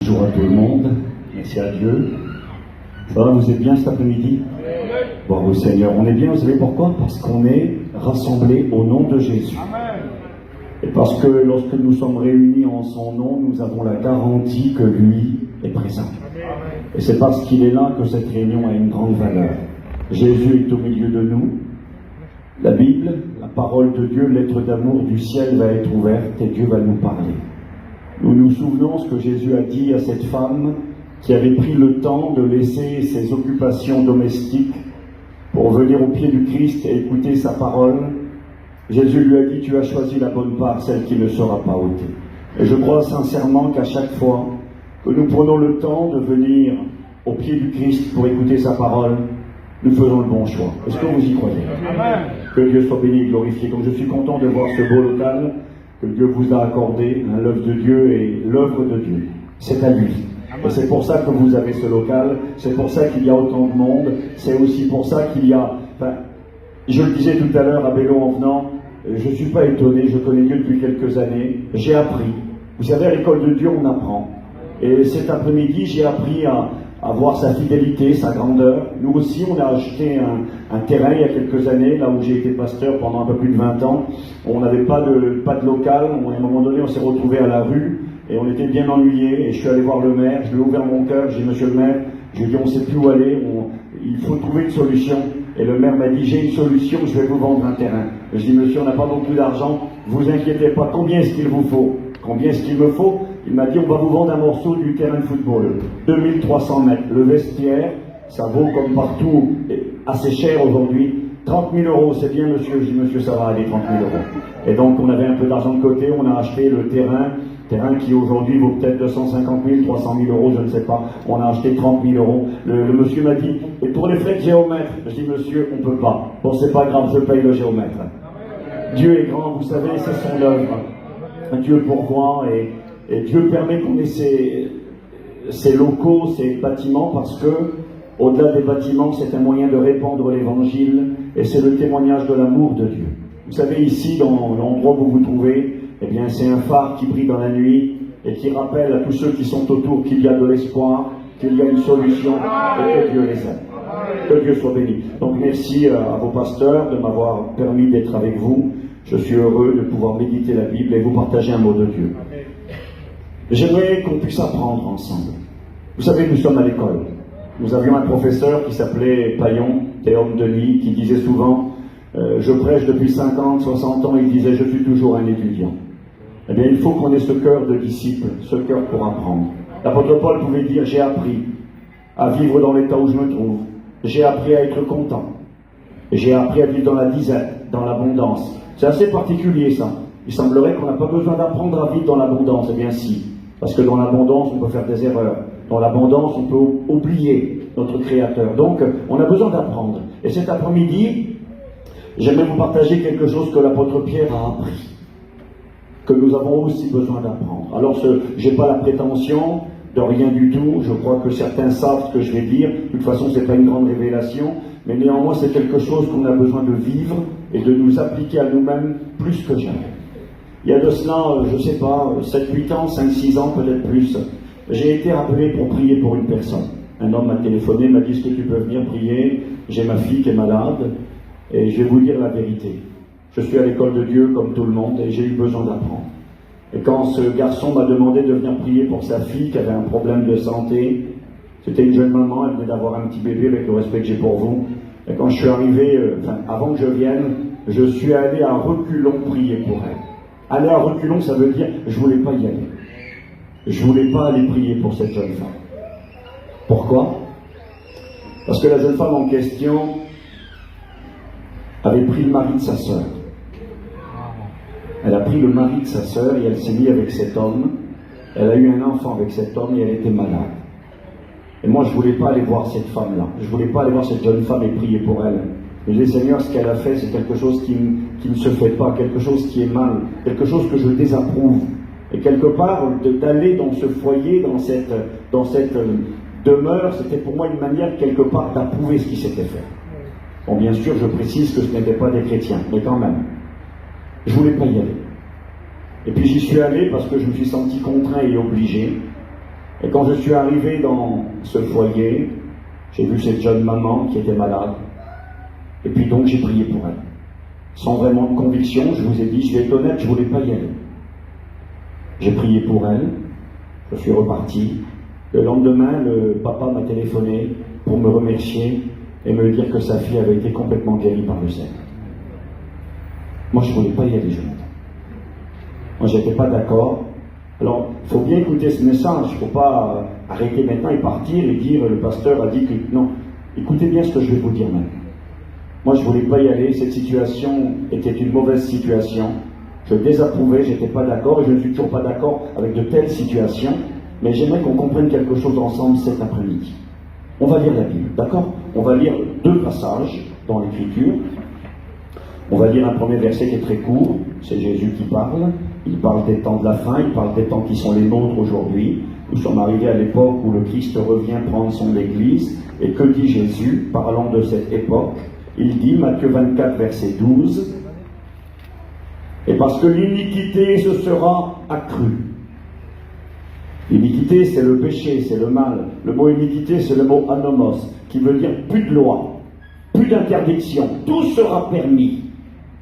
Bonjour à tout le monde, merci à Dieu. Ça va, vous êtes bien cet après-midi? Bon, au Seigneur, on est bien, vous savez pourquoi? Parce qu'on est rassemblés au nom de Jésus. Et parce que lorsque nous sommes réunis en son nom, nous avons la garantie que lui est présent. Et c'est parce qu'il est là que cette réunion a une grande valeur. Jésus est au milieu de nous. La Bible, la parole de Dieu, lettre d'amour du ciel va être ouverte et Dieu va nous parler. Nous nous souvenons ce que Jésus a dit à cette femme qui avait pris le temps de laisser ses occupations domestiques pour venir au pied du Christ et écouter sa parole. Jésus lui a dit: tu as choisi la bonne part, celle qui ne sera pas ôtée. Et je crois sincèrement qu'à chaque fois que nous prenons le temps de venir au pied du Christ pour écouter sa parole, nous faisons le bon choix. Est-ce que vous y croyez? Amen. Que Dieu soit béni et glorifié. Donc je suis content de voir ce beau local que Dieu vous a accordé, l'œuvre de Dieu et l'œuvre de Dieu. C'est à lui. Et c'est pour ça que vous avez ce local, c'est pour ça qu'il y a autant de monde, c'est aussi pour ça qu'il y a... Enfin, je le disais tout à l'heure à Bélo en venant, je ne suis pas étonné, je connais Dieu depuis quelques années, j'ai appris. Vous savez, à l'école de Dieu, on apprend. Et cet après-midi, j'ai appris à voir sa fidélité, sa grandeur. Nous aussi, on a acheté un terrain il y a quelques années, là où j'ai été pasteur pendant un peu plus de 20 ans. On n'avait pas de local. À un moment donné, on s'est retrouvé à la rue et on était bien ennuyés. Et je suis allé voir le maire, je lui ai ouvert mon cœur, j'ai dit: monsieur le maire, je lui ai dit: on ne sait plus où aller, il faut trouver une solution. Et le maire m'a dit: j'ai une solution, je vais vous vendre un terrain. Et je dis: monsieur, on n'a pas beaucoup d'argent, vous inquiétez pas, combien est-ce qu'il vous faut? Combien est-ce qu'il me faut? Il m'a dit: on va vous vendre un morceau du terrain de football, 2300 mètres. Le vestiaire, ça vaut comme partout, assez cher aujourd'hui, 30 000 euros. C'est bien, monsieur? Je dis: monsieur, ça va aller, 30 000 euros. Et donc on avait un peu d'argent de côté, on a acheté le terrain qui aujourd'hui vaut peut-être 250 000, 300 000 euros, je ne sais pas. On a acheté 30 000 euros. Le monsieur m'a dit: et pour les frais de géomètre? Je dis: monsieur, on ne peut pas. Bon, c'est pas grave, je paye le géomètre. Dieu est grand, vous savez, c'est son œuvre. Dieu pourvoit et Dieu permet qu'on ait ces locaux, ces bâtiments, parce que au-delà des bâtiments, c'est un moyen de répandre l'évangile et c'est le témoignage de l'amour de Dieu. Vous savez, ici, dans l'endroit où vous vous trouvez, eh bien, c'est un phare qui brille dans la nuit et qui rappelle à tous ceux qui sont autour qu'il y a de l'espoir, qu'il y a une solution et que Dieu les aime. Que Dieu soit béni. Donc merci à vos pasteurs de m'avoir permis d'être avec vous. Je suis heureux de pouvoir méditer la Bible et vous partager un mot de Dieu. J'aimerais qu'on puisse apprendre ensemble. Vous savez, nous sommes à l'école. Nous avions un professeur qui s'appelait Payon, Théôme Denis, qui disait souvent: je prêche depuis 50, 60 ans, il disait: je suis toujours un étudiant. Eh bien, il faut qu'on ait ce cœur de disciple, ce cœur pour apprendre. L'apôtre Paul pouvait dire: j'ai appris à vivre dans l'état où je me trouve. J'ai appris à être content. J'ai appris à vivre dans la disette, dans l'abondance. C'est assez particulier, ça. Il semblerait qu'on n'a pas besoin d'apprendre à vivre dans l'abondance. Eh bien si, parce que dans l'abondance, on peut faire des erreurs. Dans l'abondance, on peut oublier notre Créateur. Donc, on a besoin d'apprendre. Et cet après-midi, j'aimerais vous partager quelque chose que l'apôtre Pierre a appris, que nous avons aussi besoin d'apprendre. Alors, je n'ai pas la prétention de rien du tout. Je crois que certains savent ce que je vais dire. De toute façon, ce n'est pas une grande révélation. Mais néanmoins, c'est quelque chose qu'on a besoin de vivre et de nous appliquer à nous-mêmes plus que jamais. Il y a de cela, je ne sais pas, 7-8 ans, 5-6 ans, peut-être plus, j'ai été appelé pour prier pour une personne. Un homme m'a téléphoné, m'a dit: est-ce que tu peux venir prier? J'ai ma fille qui est malade et je vais vous dire la vérité. Je suis à l'école de Dieu comme tout le monde et j'ai eu besoin d'apprendre. Et quand ce garçon m'a demandé de venir prier pour sa fille qui avait un problème de santé, c'était une jeune maman, elle venait d'avoir un petit bébé, avec le respect que j'ai pour vous. Et quand je suis arrivé, avant que je vienne, je suis allé à reculons prier pour elle. Aller à reculons, ça veut dire, je ne voulais pas y aller. Je ne voulais pas aller prier pour cette jeune femme. Pourquoi? Parce que la jeune femme en question avait pris le mari de sa sœur. Elle a pris le mari de sa sœur et elle s'est mise avec cet homme. Elle a eu un enfant avec cet homme et elle était malade. Et moi, je ne voulais pas aller voir cette femme-là. Je ne voulais pas aller voir cette jeune femme et prier pour elle. Je disais: Seigneur, ce qu'elle a fait, c'est quelque chose qui ne se fait pas, quelque chose qui est mal, quelque chose que je désapprouve. Et quelque part, d'aller dans ce foyer, dans cette demeure, c'était pour moi une manière, quelque part, d'approuver ce qui s'était fait. Bon, bien sûr, je précise que ce n'était pas des chrétiens, mais quand même. Je ne voulais pas y aller. Et puis j'y suis allé parce que je me suis senti contraint et obligé. Et quand je suis arrivé dans ce foyer, j'ai vu cette jeune maman qui était malade. Et puis donc j'ai prié pour elle. Sans vraiment de conviction, je vous ai dit, je vais être honnête, je ne voulais pas y aller. J'ai prié pour elle, je suis reparti. Le lendemain, le papa m'a téléphoné pour me remercier et me dire que sa fille avait été complètement guérie par le Seigneur. Moi, je ne voulais pas y aller, Jonathan. Moi, je n'étais pas d'accord. Alors, il faut bien écouter ce message. Il ne faut pas arrêter maintenant et partir et dire le pasteur a dit que... Non, écoutez bien ce que je vais vous dire maintenant. Moi, je ne voulais pas y aller. Cette situation était une mauvaise situation. Je désapprouvais, je n'étais pas d'accord et je ne suis toujours pas d'accord avec de telles situations. Mais j'aimerais qu'on comprenne quelque chose ensemble cet après-midi. On va lire la Bible, d'accord? On va lire 2 passages dans l'Écriture. On va lire un premier verset qui est très court. C'est Jésus qui parle. Il parle des temps de la fin, il parle des temps qui sont les nôtres aujourd'hui. Nous sommes arrivés à l'époque où le Christ revient prendre son Église. Et que dit Jésus, parlant de cette époque? Il dit, Matthieu 24, verset 12, « Et parce que l'iniquité se sera accrue. » L'iniquité, c'est le péché, c'est le mal. Le mot iniquité, c'est le mot anomos, qui veut dire plus de loi, plus d'interdiction. Tout sera permis.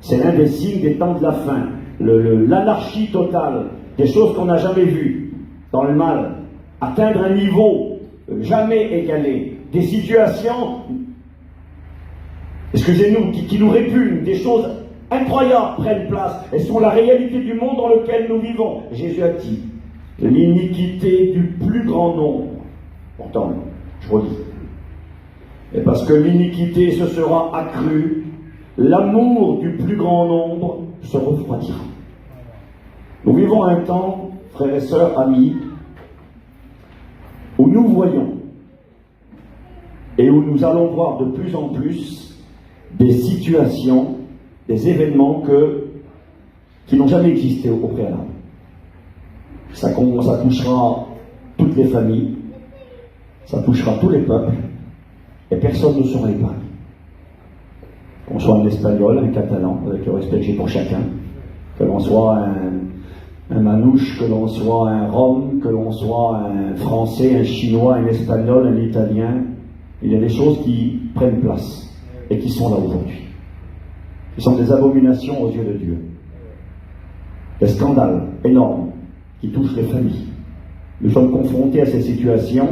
C'est l'un des signes des temps de la fin. L'anarchie totale, des choses qu'on n'a jamais vues dans le mal, atteindre un niveau jamais égalé, des situations, excusez-nous, qui nous répugnent, des choses incroyables prennent place et sont la réalité du monde dans lequel nous vivons. Jésus a dit, l'iniquité du plus grand nombre, pourtant, je relis, et parce que l'iniquité se sera accrue, l'amour du plus grand nombre se refroidira. Nous vivons un temps, frères et sœurs, amis, où nous voyons et où nous allons voir de plus en plus des situations, des événements qui n'ont jamais existé au préalable. Ça touchera toutes les familles, ça touchera tous les peuples, et personne ne sera épargné. Qu'on soit un Espagnol, un Catalan, avec le respect que j'ai pour chacun, que l'on soit un Manouche, que l'on soit un Rom, que l'on soit un Français, un Chinois, un Espagnol, un Italien, il y a des choses qui prennent place et qui sont là aujourd'hui. Qui sont des abominations aux yeux de Dieu. Des scandales énormes qui touchent les familles. Nous sommes confrontés à ces situations.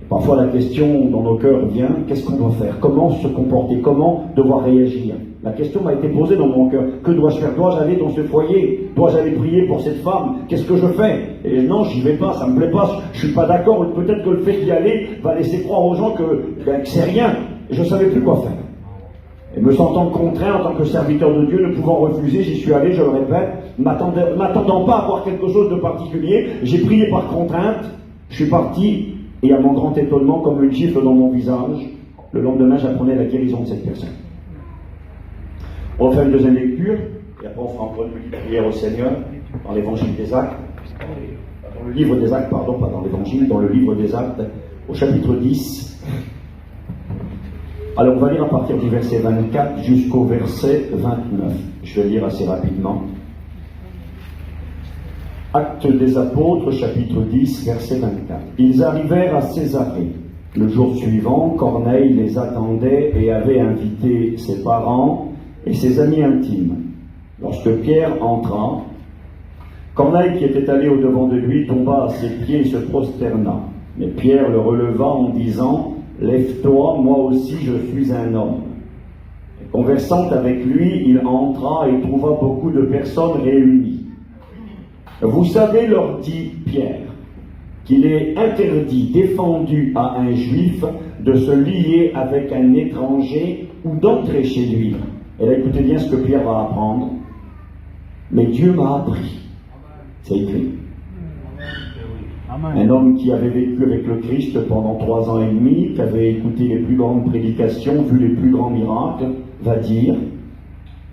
Parfois la question dans nos cœurs vient, qu'est-ce qu'on doit faire? Comment se comporter? Comment devoir réagir? La question m'a été posée dans mon cœur. Que dois-je faire? Dois-je aller dans ce foyer? Dois-je aller prier pour cette femme? Qu'est-ce que je fais? Et non, j'y vais pas, ça me plaît pas, je suis pas d'accord. Peut-être que le fait d'y aller va laisser croire aux gens que c'est rien. Et je savais plus quoi faire. Et me sentant contraint en tant que serviteur de Dieu, ne pouvant refuser, j'y suis allé, je le répète, m'attendant pas à voir quelque chose de particulier, j'ai prié par contrainte, je suis parti, et à mon grand étonnement, comme une gifle dans mon visage, le lendemain j'apprenais la guérison de cette personne. On va faire une deuxième lecture, et après on fera encore une petite prière au Seigneur, dans l'évangile des Actes, dans le livre des Actes, pardon, pas dans l'évangile, dans le livre des Actes, au chapitre 10. Alors on va lire à partir du verset 24 jusqu'au verset 29. Je vais lire assez rapidement. Actes des Apôtres, chapitre 10, verset 24. Ils arrivèrent à Césarée. Le jour suivant, Corneille les attendait et avait invité ses parents et ses amis intimes. Lorsque Pierre entra, Corneille, qui était allé au-devant de lui, tomba à ses pieds et se prosterna. Mais Pierre le releva en disant, « Lève-toi, moi aussi je suis un homme. » Et conversant avec lui, il entra et trouva beaucoup de personnes réunies. « Vous savez, leur dit Pierre, qu'il est interdit, défendu à un juif de se lier avec un étranger ou d'entrer chez lui. » Et là, écoutez bien ce que Pierre va apprendre. « Mais Dieu m'a appris. » C'est écrit. Un homme qui avait vécu avec le Christ pendant 3 ans et demi, qui avait écouté les plus grandes prédications, vu les plus grands miracles, va dire,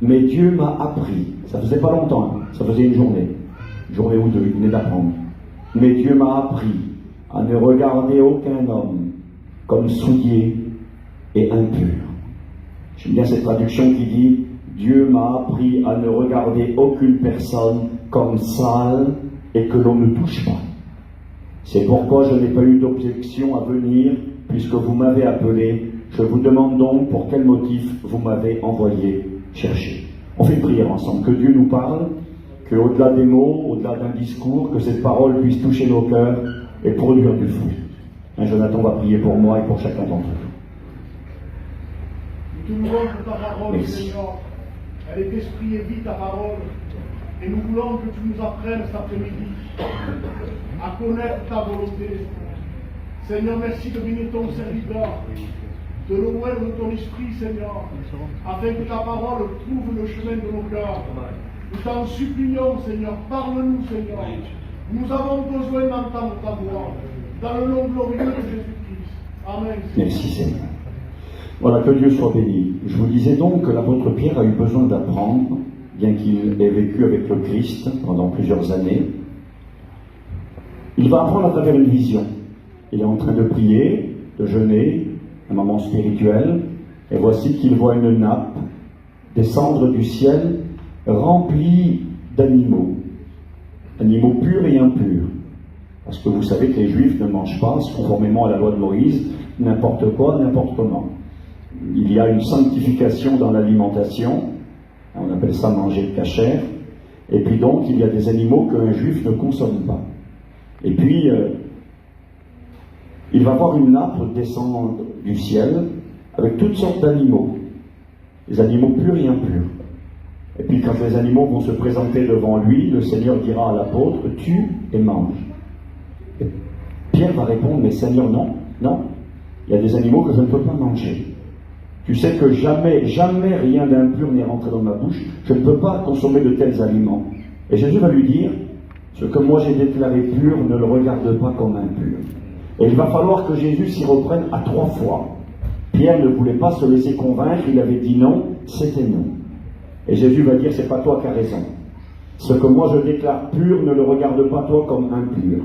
mais Dieu m'a appris. Ça faisait pas longtemps, hein, ça faisait une journée ou deux, il venait d'apprendre. Mais Dieu m'a appris à ne regarder aucun homme comme souillé et impur. J'aime bien cette traduction qui dit, Dieu m'a appris à ne regarder aucune personne comme sale et que l'on ne touche pas. C'est pourquoi je n'ai pas eu d'objection à venir, puisque vous m'avez appelé. Je vous demande donc pour quel motif vous m'avez envoyé chercher. On fait une prière ensemble, que Dieu nous parle, qu'au-delà des mots, au-delà d'un discours, que cette parole puisse toucher nos cœurs et produire du fruit. Jonathan va prier pour moi et pour chacun d'entre nous. Nous te louons pour ta parole, Seigneur. Elle est esprit et vie, ta parole. Et nous voulons que tu nous apprennes cet après-midi à connaître ta volonté. Seigneur, merci de bénir ton serviteur, de l'ouvrir de ton esprit, Seigneur, afin que ta parole trouve le chemin de nos cœurs. Nous t'en supplions, Seigneur, parle-nous, Seigneur. Nous avons besoin d'entendre ta voix, dans le nom glorieux de Jésus-Christ. Amen. Merci, Seigneur. Voilà, que Dieu soit béni. Je vous disais donc que l'apôtre Pierre a eu besoin d'apprendre, bien qu'il ait vécu avec le Christ pendant plusieurs années. Il va apprendre à travers une vision. Il est en train de prier, de jeûner, un moment spirituel, et voici qu'il voit une nappe descendre du ciel remplie d'animaux, animaux purs et impurs. Parce que vous savez que les Juifs ne mangent pas, conformément à la loi de Moïse, n'importe quoi, n'importe comment. Il y a une sanctification dans l'alimentation, on appelle ça manger de cachère, et puis donc il y a des animaux qu'un Juif ne consomme pas. Et puis, il va voir une nappe descendre du ciel avec toutes sortes d'animaux, des animaux purs et impurs. Et puis quand les animaux vont se présenter devant lui, le Seigneur dira à l'apôtre, tue et mange. Et Pierre va répondre, mais Seigneur, non, non, il y a des animaux que je ne peux pas manger. Tu sais que jamais rien d'impur n'est rentré dans ma bouche, je ne peux pas consommer de tels aliments. Et Jésus va lui dire, ce que moi j'ai déclaré pur, ne le regarde pas comme impur. Et il va falloir que Jésus s'y reprenne à 3 fois. Pierre ne voulait pas se laisser convaincre, il avait dit non, c'était non. Et Jésus va dire, c'est pas toi qui as raison. Ce que moi je déclare pur, ne le regarde pas toi comme impur.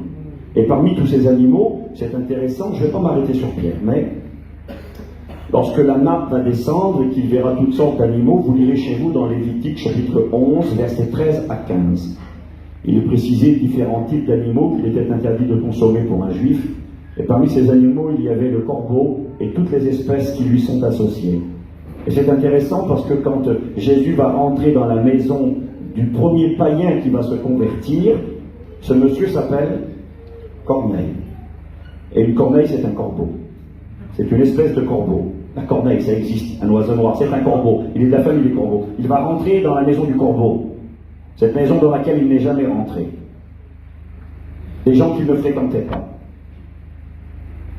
Et parmi tous ces animaux, c'est intéressant, je ne vais pas m'arrêter sur Pierre, mais lorsque la nappe va descendre et qu'il verra toutes sortes d'animaux, vous lirez chez vous dans Lévitique chapitre 11, versets 13 à 15. Il est précisé différents types d'animaux qu'il était interdit de consommer pour un juif. Et parmi ces animaux, il y avait le corbeau et toutes les espèces qui lui sont associées. Et c'est intéressant parce que quand Jésus va rentrer dans la maison du premier païen qui va se convertir, ce monsieur s'appelle Corneille. Et une corneille, c'est un corbeau. C'est une espèce de corbeau. La corneille, ça existe, un oiseau noir, c'est un corbeau. Il est de la famille des corbeaux. Il va rentrer dans la maison du corbeau. Cette maison dans laquelle il n'est jamais rentré. Des gens qu'il ne fréquentait pas.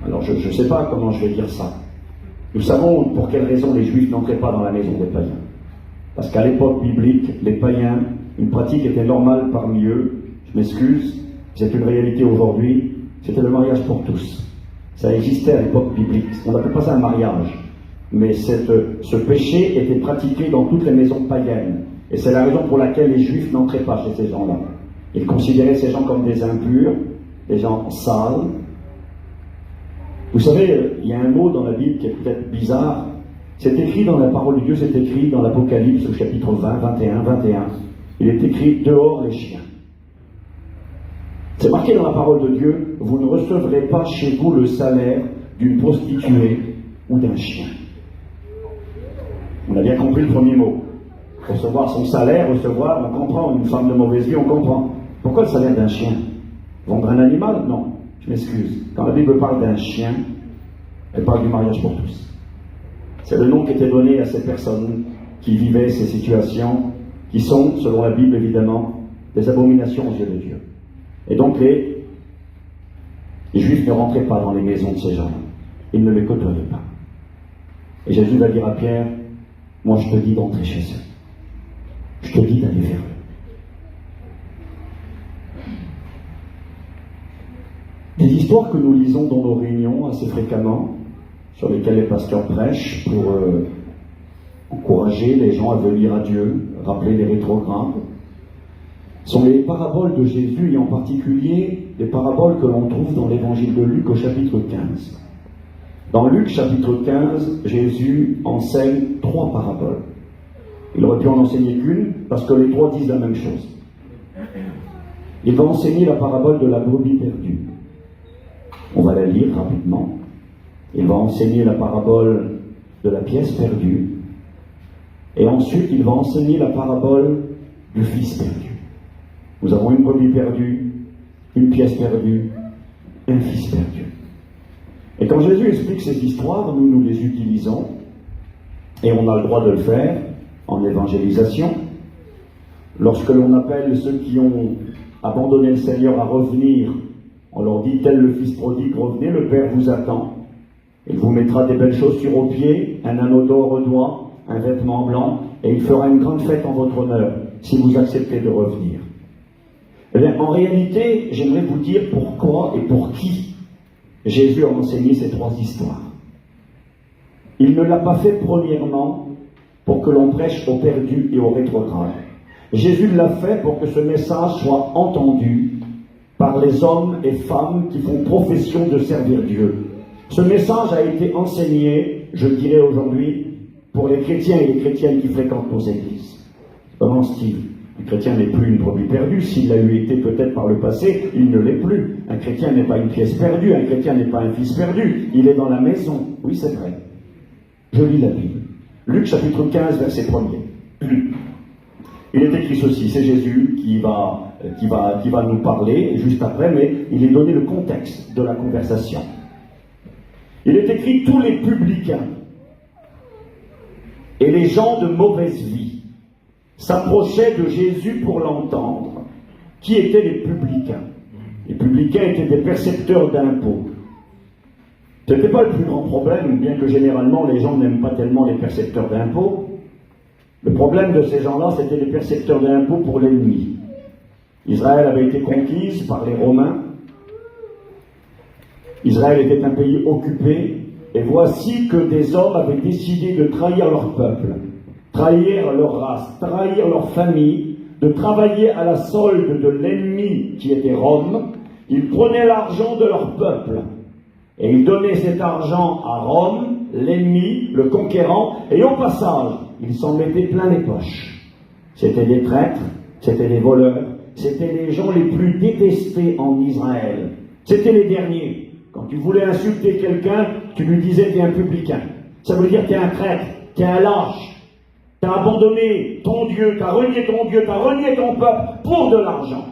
Alors je ne sais pas comment je vais dire ça. Nous savons pour quelle raison les Juifs n'entraient pas dans la maison des païens. Parce qu'à l'époque biblique, les païens, une pratique était normale parmi eux. Je m'excuse, c'est une réalité aujourd'hui. C'était le mariage pour tous. Ça existait à l'époque biblique. On n'appelle pas ça un mariage. Mais ce péché était pratiqué dans toutes les maisons païennes. Et c'est la raison pour laquelle les Juifs n'entraient pas chez ces gens-là. Ils considéraient ces gens comme des impurs, des gens sales. Vous savez, il y a un mot dans la Bible qui est peut-être bizarre. C'est écrit dans la parole de Dieu, c'est écrit dans l'Apocalypse au chapitre 20, 21. Il est écrit « dehors les chiens ». C'est marqué dans la parole de Dieu, vous ne recevrez pas chez vous le salaire d'une prostituée ou d'un chien. On a bien compris le premier mot. Recevoir son salaire, recevoir, on comprend, une femme de mauvaise vie, on comprend. Pourquoi le salaire d'un chien? Vendre un animal? Non, je m'excuse. Quand la Bible parle d'un chien, elle parle du mariage pour tous. C'est le nom qui était donné à ces personnes qui vivaient ces situations, qui sont, selon la Bible évidemment, des abominations aux yeux de Dieu. Et donc les Juifs ne rentraient pas dans les maisons de ces gens-là. Ils ne les côtoyaient pas. Et Jésus va dire à Pierre, moi je te dis d'entrer chez eux. Je te dis d'aller vers eux. Des histoires que nous lisons dans nos réunions assez fréquemment, sur lesquelles les pasteurs prêchent pour encourager les gens à venir à Dieu, rappeler les rétrogrades, sont les paraboles de Jésus et en particulier les paraboles que l'on trouve dans l'évangile de Luc au chapitre 15. Dans Luc chapitre 15, Jésus enseigne 3 paraboles. Il aurait pu en enseigner qu'une parce que les 3 disent la même chose. Il va enseigner la parabole de la brebis perdue. On va la lire rapidement. Il va enseigner la parabole de la pièce perdue. Et ensuite, il va enseigner la parabole du fils perdu. Nous avons une brebis perdue, une pièce perdue, un fils perdu. Et quand Jésus explique ces histoires, nous les utilisons, et on a le droit de le faire en évangélisation. Lorsque l'on appelle ceux qui ont abandonné le Seigneur à revenir, on leur dit, tel le fils prodigue, revenez, le Père vous attend. Il vous mettra des belles chaussures aux pieds, un anneau d'or aux doigts, un vêtement blanc, et il fera une grande fête en votre honneur, si vous acceptez de revenir. Eh bien, en réalité, j'aimerais vous dire pourquoi et pour qui Jésus a enseigné ces trois histoires. Il ne l'a pas fait premièrement pour que l'on prêche aux perdus et aux rétrogrades. Jésus l'a fait pour que ce message soit entendu par les hommes et femmes qui font profession de servir Dieu. Ce message a été enseigné, je dirais aujourd'hui, pour les chrétiens et les chrétiennes qui fréquentent nos églises. Comment Steve? Un chrétien n'est plus une brebis perdue. S'il l'a eu été peut-être par le passé, il ne l'est plus. Un chrétien n'est pas une pièce perdue, un chrétien n'est pas un fils perdu. Il est dans la maison. Oui, c'est vrai. Je lis la Bible. Luc chapitre 15, verset 1er. Il est écrit ceci, c'est Jésus qui va nous parler juste après, mais il est donné le contexte de la conversation. Il est écrit, tous les publicains et les gens de mauvaise vie s'approchaient de Jésus pour l'entendre. Qui étaient les publicains? Les publicains étaient des percepteurs d'impôts. Ce n'était pas le plus grand problème, bien que généralement les gens n'aiment pas tellement les percepteurs d'impôts. Le problème de ces gens-là, c'était les percepteurs d'impôts pour l'ennemi. Israël avait été conquise par les Romains. Israël était un pays occupé, et voici que des hommes avaient décidé de trahir leur peuple, trahir leur race, trahir leur famille, de travailler à la solde de l'ennemi qui était Rome. Ils prenaient l'argent de leur peuple, et ils donnaient cet argent à Rome, l'ennemi, le conquérant, et au passage, ils s'en mettaient plein les poches. C'était des traîtres, c'était des voleurs, c'était les gens les plus détestés en Israël. C'était les derniers. Quand tu voulais insulter quelqu'un, tu lui disais t'es un publicain. Ça veut dire t'es un traître, t'es un lâche. T'as abandonné ton Dieu, t'as renié ton peuple pour de l'argent.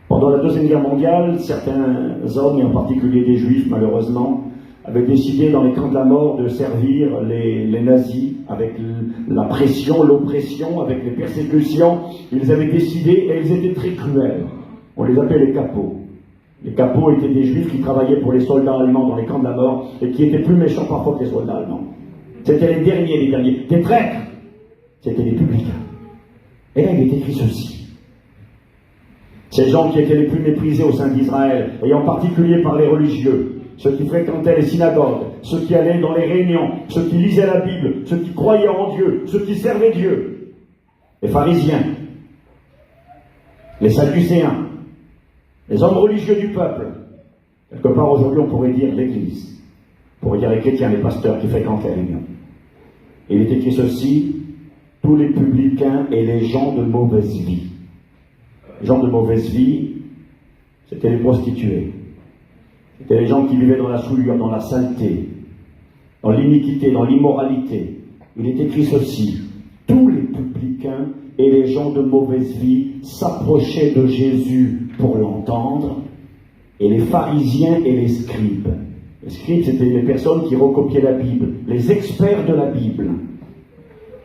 Pendant la Deuxième Guerre mondiale, certains hommes, et en particulier des Juifs malheureusement, avaient décidé dans les camps de la mort de servir les nazis avec la pression, l'oppression, avec les persécutions. Ils avaient décidé, et ils étaient très cruels. On les appelait les capots. Les capots étaient des Juifs qui travaillaient pour les soldats allemands dans les camps de la mort et qui étaient plus méchants parfois que les soldats allemands. C'était les derniers, des traîtres. C'était les publicains. Et là, il est écrit ceci. Ces gens qui étaient les plus méprisés au sein d'Israël, et en particulier par les religieux, ceux qui fréquentaient les synagogues, ceux qui allaient dans les réunions, ceux qui lisaient la Bible, ceux qui croyaient en Dieu, ceux qui servaient Dieu, les pharisiens, les sadducéens, les hommes religieux du peuple. Quelque part aujourd'hui on pourrait dire l'Église, on pourrait dire les chrétiens, les pasteurs qui fréquentent les réunions. Et il est écrit ceci, tous les publicains et les gens de mauvaise vie. Les gens de mauvaise vie, c'était les prostituées. C'était les gens qui vivaient dans la souillure, dans la saleté, dans l'iniquité, dans l'immoralité. Il est écrit ceci, tous les publicains et les gens de mauvaise vie s'approchaient de Jésus pour l'entendre, et les pharisiens et les scribes. Les scribes, c'était les personnes qui recopiaient la Bible, les experts de la Bible.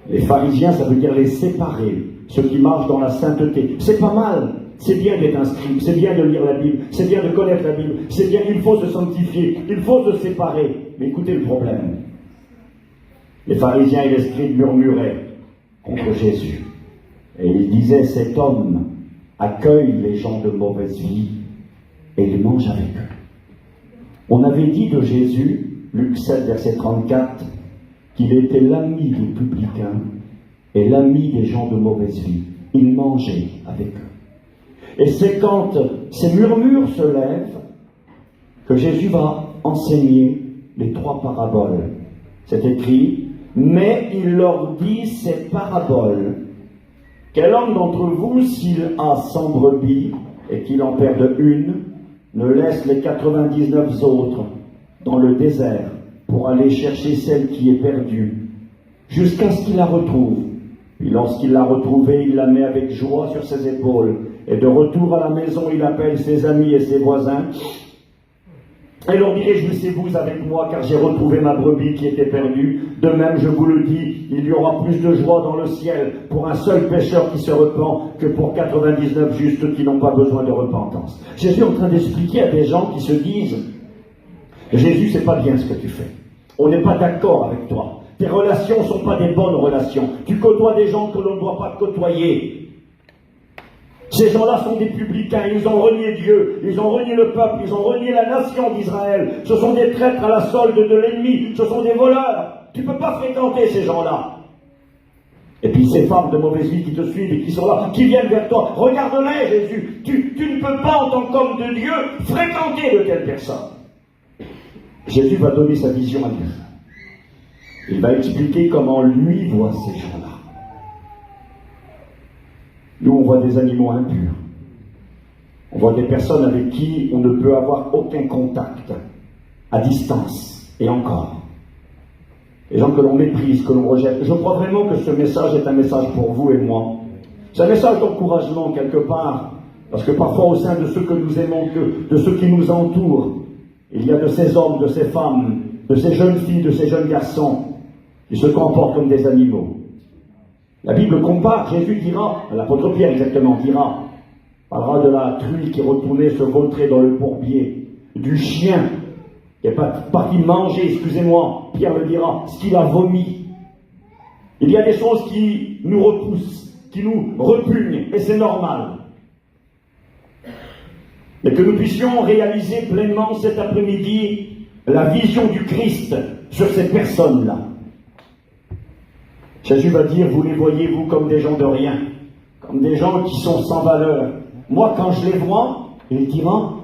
Les pharisiens, ça veut dire les séparés, ceux qui marchent dans la sainteté. C'est pas mal, c'est bien d'être un scribe, c'est bien de lire la Bible, c'est bien de connaître la Bible, c'est bien, il faut se sanctifier, il faut se séparer. Mais écoutez le problème. Les pharisiens et les scribes murmuraient contre Jésus. Et ils disaient, cet homme accueille les gens de mauvaise vie et il mange avec eux. On avait dit de Jésus, Luc 7, verset 34, qu'il était l'ami des publicains et l'ami des gens de mauvaise vie. Il mangeait avec eux. Et c'est quand ces murmures se lèvent que Jésus va enseigner les trois paraboles. C'est écrit, mais il leur dit ces paraboles. Quel homme d'entre vous, s'il a 100 brebis et qu'il en perde une, ne laisse les 99 autres dans le désert pour aller chercher celle qui est perdue, jusqu'à ce qu'il la retrouve. Puis lorsqu'il l'a retrouvée, il la met avec joie sur ses épaules. Et de retour à la maison, il appelle ses amis et ses voisins. Et leur dit, réjouissez-vous avec moi, car j'ai retrouvé ma brebis qui était perdue. De même, je vous le dis, il y aura plus de joie dans le ciel pour un seul pécheur qui se repent que pour 99 justes qui n'ont pas besoin de repentance. Jésus est en train d'expliquer à des gens qui se disent, Jésus, c'est pas bien ce que tu fais. On n'est pas d'accord avec toi. Tes relations ne sont pas des bonnes relations. Tu côtoies des gens que l'on ne doit pas côtoyer. Ces gens-là sont des publicains, ils ont renié Dieu, ils ont renié le peuple, ils ont renié la nation d'Israël. Ce sont des traîtres à la solde de l'ennemi, ce sont des voleurs. Tu ne peux pas fréquenter ces gens-là. Et puis ces femmes de mauvaise vie qui te suivent et qui sont là, qui viennent vers toi, regarde-les Jésus, tu ne peux pas en tant qu'homme de Dieu fréquenter de telles personnes. Jésus va donner sa vision à lui. Il va expliquer comment lui voit ces gens-là. Nous, on voit des animaux impurs. On voit des personnes avec qui on ne peut avoir aucun contact, à distance, et encore. Des gens que l'on méprise, que l'on rejette. Je crois vraiment que ce message est un message pour vous et moi. C'est un message d'encouragement quelque part, parce que parfois au sein de ceux que nous aimons, de ceux qui nous entourent, il y a de ces hommes, de ces femmes, de ces jeunes filles, de ces jeunes garçons, qui se comportent comme des animaux. La Bible compare, Jésus dira, l'apôtre Pierre exactement dira, parlera de la truie qui retournait se vautrer dans le bourbier, du chien qui est parti manger, excusez-moi, Pierre le dira, ce qu'il a vomi. Il y a des choses qui nous repoussent, qui nous repugnent, et c'est normal. Mais que nous puissions réaliser pleinement cet après-midi la vision du Christ sur ces personnes-là. Jésus va dire, vous les voyez, vous, comme des gens de rien, comme des gens qui sont sans valeur. Moi, quand je les vois, il dira,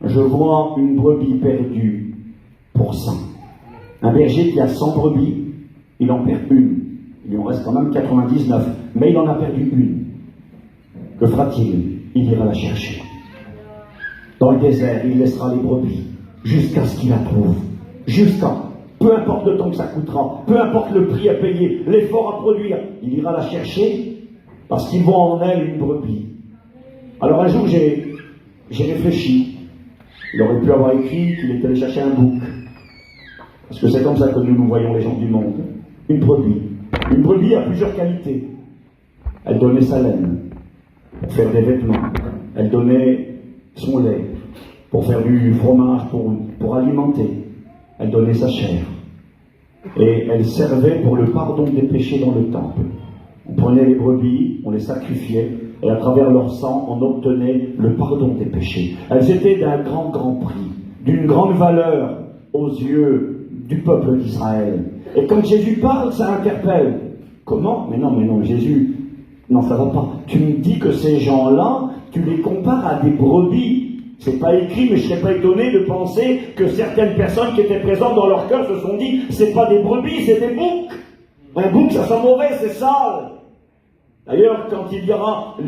je vois une brebis perdue pour 100. Un berger qui a 100 brebis, il en perd une. Il lui en reste quand même 99, mais il en a perdu une. Que fera-t-il? Il ira la chercher. Dans le désert, il laissera les brebis, jusqu'à ce qu'il la trouve. Jusqu'à... Peu importe le temps que ça coûtera, peu importe le prix à payer, l'effort à produire, il ira la chercher parce qu'il voit en elle une brebis. Alors un jour, j'ai réfléchi. Il aurait pu avoir écrit qu'il était allé chercher un bouc. Parce que c'est comme ça que nous voyons les gens du monde. Une brebis. Une brebis a plusieurs qualités. Elle donnait sa laine pour faire des vêtements. Elle donnait son lait pour faire du fromage, pour alimenter. Elle donnait sa chair. Et elle servait pour le pardon des péchés dans le temple. On prenait les brebis, on les sacrifiait, et à travers leur sang, on obtenait le pardon des péchés. Elles étaient d'un grand prix, d'une grande valeur aux yeux du peuple d'Israël. Et quand Jésus parle, ça interpelle. Comment? Mais non, Jésus, non, ça va pas. Tu me dis que ces gens-là, tu les compares à des brebis. C'est pas écrit, mais je serais pas étonné de penser que certaines personnes qui étaient présentes dans leur cœur se sont dit, c'est pas des brebis, c'est des boucs. Un bouc, ça sent mauvais, c'est sale. D'ailleurs, quand il y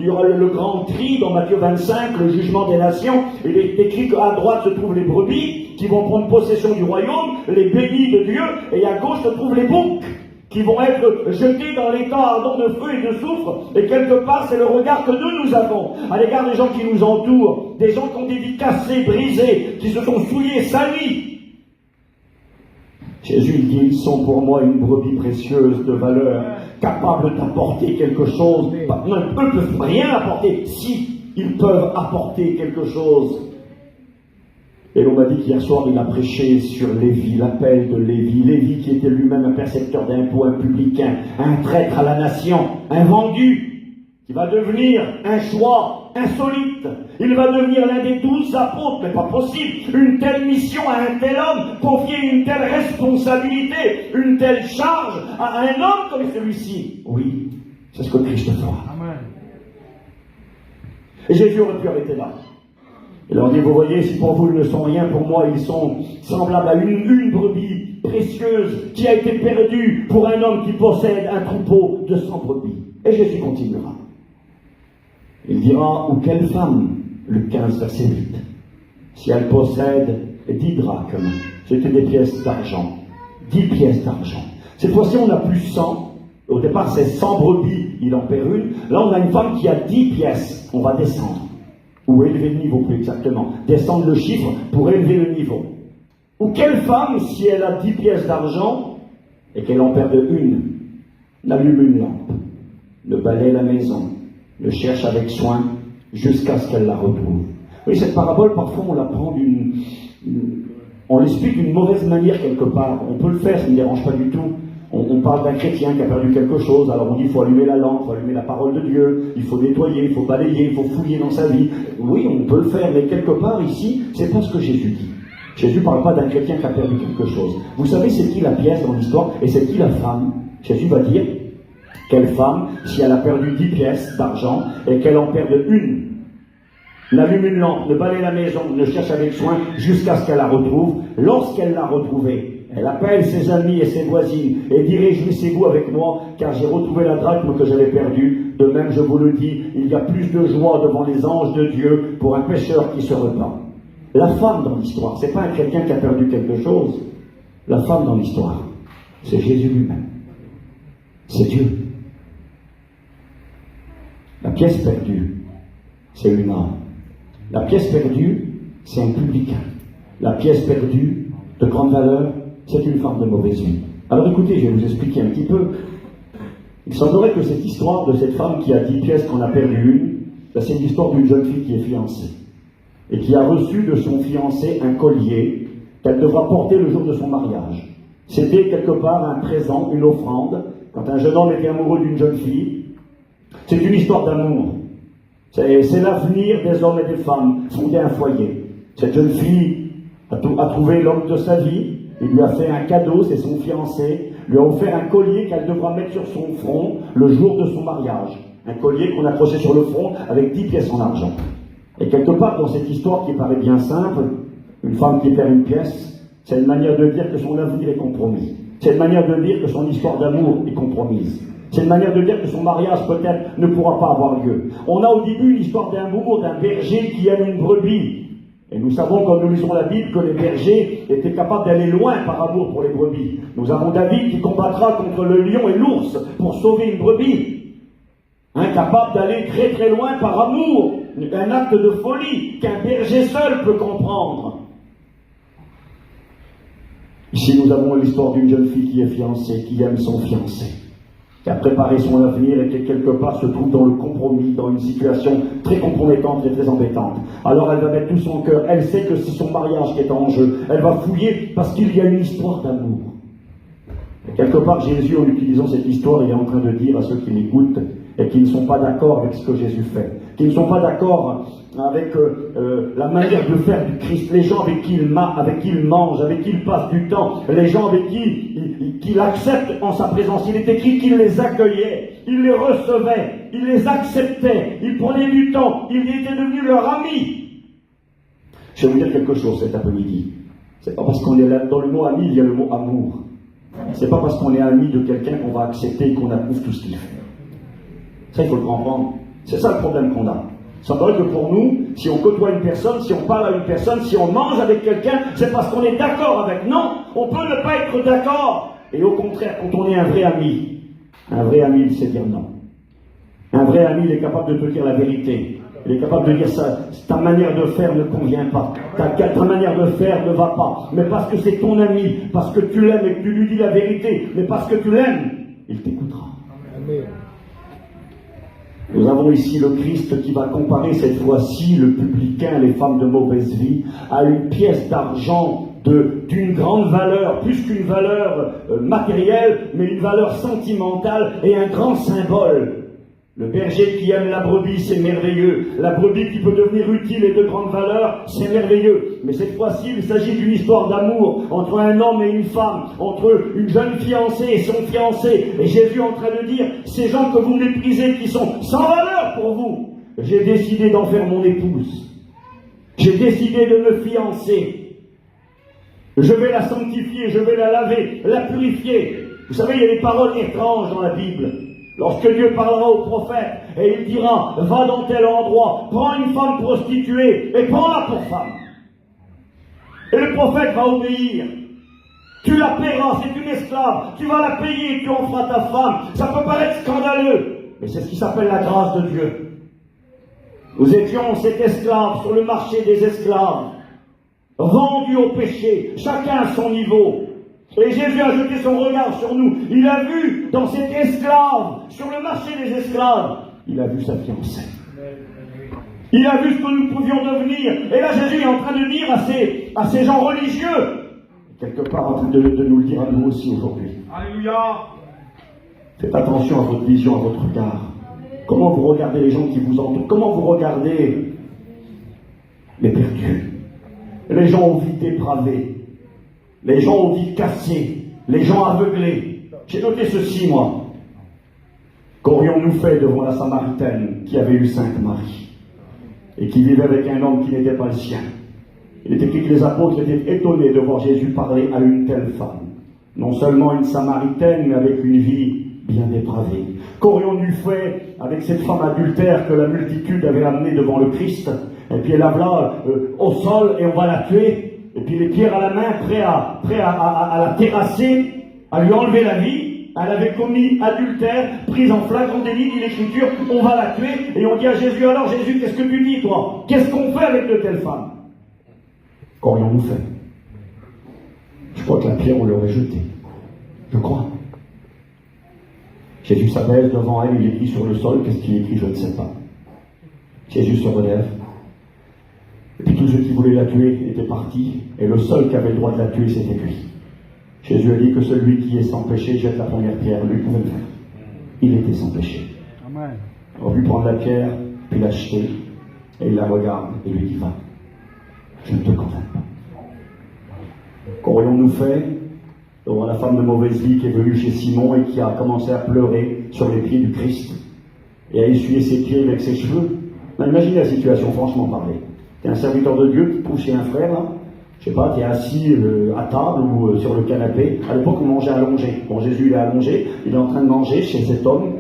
aura le grand tri dans Matthieu 25, le jugement des nations, il est écrit qu'à droite se trouvent les brebis, qui vont prendre possession du royaume, les bénis de Dieu, et à gauche se trouvent les boucs, qui vont être jetés dans l'état ardent de feu et de soufre, et quelque part c'est le regard que nous avons à l'égard des gens qui nous entourent, des gens qui ont des vies cassées, brisées, qui se sont souillés, salis. Jésus dit, ils sont pour moi une brebis précieuse de valeur, capable d'apporter quelque chose. Non, eux ne peuvent rien apporter, si ils peuvent apporter quelque chose. Et l'on m'a dit qu'hier soir, il a prêché sur Lévi, l'appel de Lévi. Lévi qui était lui-même un percepteur d'impôts, un publicain, un traître à la nation, un vendu, qui va devenir un choix insolite. Il va devenir l'un des 12 apôtres, mais pas possible. Une telle mission à un tel homme, confier une telle responsabilité, une telle charge à un homme comme celui-ci. Oui, c'est ce que Christ fera. Amen. Et Jésus aurait pu arrêter là. Il leur dit, vous voyez, si pour vous ils ne sont rien, pour moi ils sont semblables à une brebis précieuse qui a été perdue pour un homme qui possède un troupeau de 100 brebis. Et Jésus continuera. Il dira, ou quelle femme, le 15, verset 8. si elle possède 10 drachmes, c'était des pièces d'argent, 10 pièces d'argent. Cette fois-ci, on n'a plus 100. Au départ, c'est 100 brebis, il en perd une. Là, on a une femme qui a 10 pièces. On va descendre. Ou élever le niveau, plus exactement. Descendre le chiffre pour élever le niveau. Ou quelle femme, si elle a 10 pièces d'argent, et qu'elle en perde une, n'allume une lampe, ne balaye la maison, ne cherche avec soin, jusqu'à ce qu'elle la retrouve. Oui, cette parabole, parfois, on la prend on l'explique d'une mauvaise manière quelque part. On peut le faire, ça ne me dérange pas du tout. On parle d'un chrétien qui a perdu quelque chose, alors on dit il faut allumer la lampe, il faut allumer la parole de Dieu, il faut nettoyer, il faut balayer, il faut fouiller dans sa vie. Oui, on peut le faire, mais quelque part ici, c'est pas ce que Jésus dit. Jésus ne parle pas d'un chrétien qui a perdu quelque chose. Vous savez c'est qui la pièce dans l'histoire et c'est qui la femme? Jésus va dire, quelle femme, si elle a perdu 10 pièces d'argent et qu'elle en perde une, n'allume une lampe, ne balaye la maison, ne cherche avec soin jusqu'à ce qu'elle la retrouve. Lorsqu'elle l'a retrouvée, elle appelle ses amis et ses voisines et dit réjouissez-vous avec moi car j'ai retrouvé la drachme que j'avais perdue. De même, je vous le dis, il y a plus de joie devant les anges de Dieu pour un pécheur qui se repent. La femme dans l'histoire, c'est pas un chrétien qui a perdu quelque chose. La femme dans l'histoire, c'est Jésus lui-même. C'est Dieu. La pièce perdue, c'est une âme. La pièce perdue, c'est un publicain. La pièce perdue, de grande valeur, c'est une femme de mauvaise vie. Alors écoutez, je vais vous expliquer un petit peu. Il semblerait que cette histoire de cette femme qui a 10 pièces qu'on a perdu une, c'est l'histoire d'une jeune fille qui est fiancée. Et qui a reçu de son fiancé un collier qu'elle devra porter le jour de son mariage. C'était quelque part un présent, une offrande, quand un jeune homme était amoureux d'une jeune fille. C'est une histoire d'amour. C'est l'avenir des hommes et des femmes, fonder un foyer. Cette jeune fille a trouvé l'homme de sa vie, il lui a fait un cadeau, c'est son fiancé, lui a offert un collier qu'elle devra mettre sur son front le jour de son mariage. Un collier qu'on accrochait sur le front avec 10 pièces en argent. Et quelque part dans cette histoire qui paraît bien simple, une femme qui perd une pièce, c'est une manière de dire que son avenir est compromis. C'est une manière de dire que son histoire d'amour est compromise. C'est une manière de dire que son mariage peut-être ne pourra pas avoir lieu. On a au début une histoire d'amour d'un berger qui aime une brebis. Et nous savons quand nous lisons la Bible que les bergers étaient capables d'aller loin par amour pour les brebis. Nous avons David qui combattra contre le lion et l'ours pour sauver une brebis. Incapable d'aller très très loin par amour. Un acte de folie qu'un berger seul peut comprendre. Ici nous avons l'histoire d'une jeune fille qui est fiancée, qui aime son fiancé, qui a préparé son avenir et qui quelque part se trouve dans le compromis, dans une situation très compromettante et très embêtante. Alors elle va mettre tout son cœur, elle sait que c'est son mariage qui est en jeu, elle va fouiller parce qu'il y a une histoire d'amour. Et quelque part Jésus, en utilisant cette histoire, il est en train de dire à ceux qui l'écoutent et qui ne sont pas d'accord avec ce que Jésus fait, qui ne sont pas d'accord avec la manière de faire du Christ, les gens avec qui il mange, avec qui il passe du temps, les gens avec qui il accepte en sa présence. Il est écrit qu'il les accueillait, il les recevait, il les acceptait, il prenait du temps, il était devenu leur ami. Je vais vous dire quelque chose cet après-midi. C'est pas parce qu'on est là, dans le mot ami, il y a le mot amour. C'est pas parce qu'on est ami de quelqu'un qu'on va accepter et qu'on approuve tout ce qu'il fait. Ça, il faut le comprendre. C'est ça le problème qu'on a. Ça veut dire que pour nous, si on côtoie une personne, si on parle à une personne, si on mange avec quelqu'un, c'est parce qu'on est d'accord avec. Non, on peut ne pas être d'accord. Et au contraire, quand on est un vrai ami, il sait dire non. Un vrai ami, il est capable de te dire la vérité. Il est capable de dire ça, ta manière de faire ne convient pas. Ta manière de faire ne va pas. Mais parce que c'est ton ami, parce que tu l'aimes et que tu lui dis la vérité, mais parce que tu l'aimes, il t'écoutera. Amen. Nous avons ici le Christ qui va comparer cette fois-ci le publicain, les femmes de mauvaise vie, à une pièce d'argent d'une grande valeur, plus qu'une valeur matérielle, mais une valeur sentimentale et un grand symbole. Le berger qui aime la brebis, c'est merveilleux. La brebis qui peut devenir utile et de grande valeur, c'est merveilleux. Mais cette fois-ci, il s'agit d'une histoire d'amour entre un homme et une femme, entre une jeune fiancée et son fiancé. Et Jésus est en train de dire, ces gens que vous méprisez, qui sont sans valeur pour vous, j'ai décidé d'en faire mon épouse. J'ai décidé de me fiancer. Je vais la sanctifier, je vais la laver, la purifier. Vous savez, il y a des paroles étranges dans la Bible. Lorsque Dieu parlera au prophète et il dira, va dans tel endroit, prends une femme prostituée et prends-la pour femme. prophète va obéir. Tu la paieras, c'est une esclave. Tu vas la payer, tu en feras ta femme. Ça peut paraître scandaleux, mais c'est ce qui s'appelle la grâce de Dieu. Nous étions cet esclave sur le marché des esclaves, vendus au péché, chacun à son niveau. Et Jésus a jeté son regard sur nous. Il a vu dans cet esclave, sur le marché des esclaves, il a vu sa fiancée. Il a vu ce que nous pouvions devenir. Et là, Jésus est en train de dire à ces gens religieux, quelque part en train de nous le dire à nous aussi aujourd'hui. Alléluia. Faites attention à votre vision, à votre regard. Comment vous regardez les gens qui vous entourent? Comment vous regardez les perdus? Les gens aux vies dépravées, les gens aux vies cassées, les gens aveuglés. J'ai noté ceci, moi. Qu'aurions-nous fait devant la Samaritaine qui avait eu 5 maris et qui vivait avec un homme qui n'était pas le sien? Il est écrit que les apôtres étaient étonnés de voir Jésus parler à une telle femme. Non seulement une Samaritaine, mais avec une vie bien dépravée. Qu'aurions-nous fait avec cette femme adultère que la multitude avait amenée devant le Christ? Et puis elle la voilà au sol et on va la tuer. Et puis les pierres à la main, prêts à la terrasser, à lui enlever la vie. Elle avait commis adultère, prise en flagrant délit, dit l'Écriture, on va la tuer. Et on dit à Jésus, alors Jésus, qu'est-ce que tu dis toi? Qu'est-ce qu'on fait avec de telles femmes? Qu'aurions-nous fait? Je crois que la pierre, on l'aurait jetée. Je crois. Jésus s'abaisse devant elle, il écrit sur le sol, qu'est-ce qu'il écrit? Je ne sais pas. Jésus se relève. Et puis tous ceux qui voulaient la tuer étaient partis, et le seul qui avait le droit de la tuer, c'était lui. Jésus a dit que celui qui est sans péché jette la première pierre. Lui pouvait le faire. Il était sans péché. Amen. On a pu prendre la pierre, puis l'acheter, et il la regarde, et lui dit, va. Je ne te condamne pas. Qu'aurions-nous fait devant la femme de mauvaise vie qui est venue chez Simon et qui a commencé à pleurer sur les pieds du Christ et à essuyer ses pieds avec ses cheveux? Imaginez la situation, franchement parlé. Tu es un serviteur de Dieu qui pousse chez un frère, là. Je sais pas, tu es assis à table ou sur le canapé. À l'époque, on mangeait allongé. Bon, Jésus il est allongé, il est en train de manger chez cet homme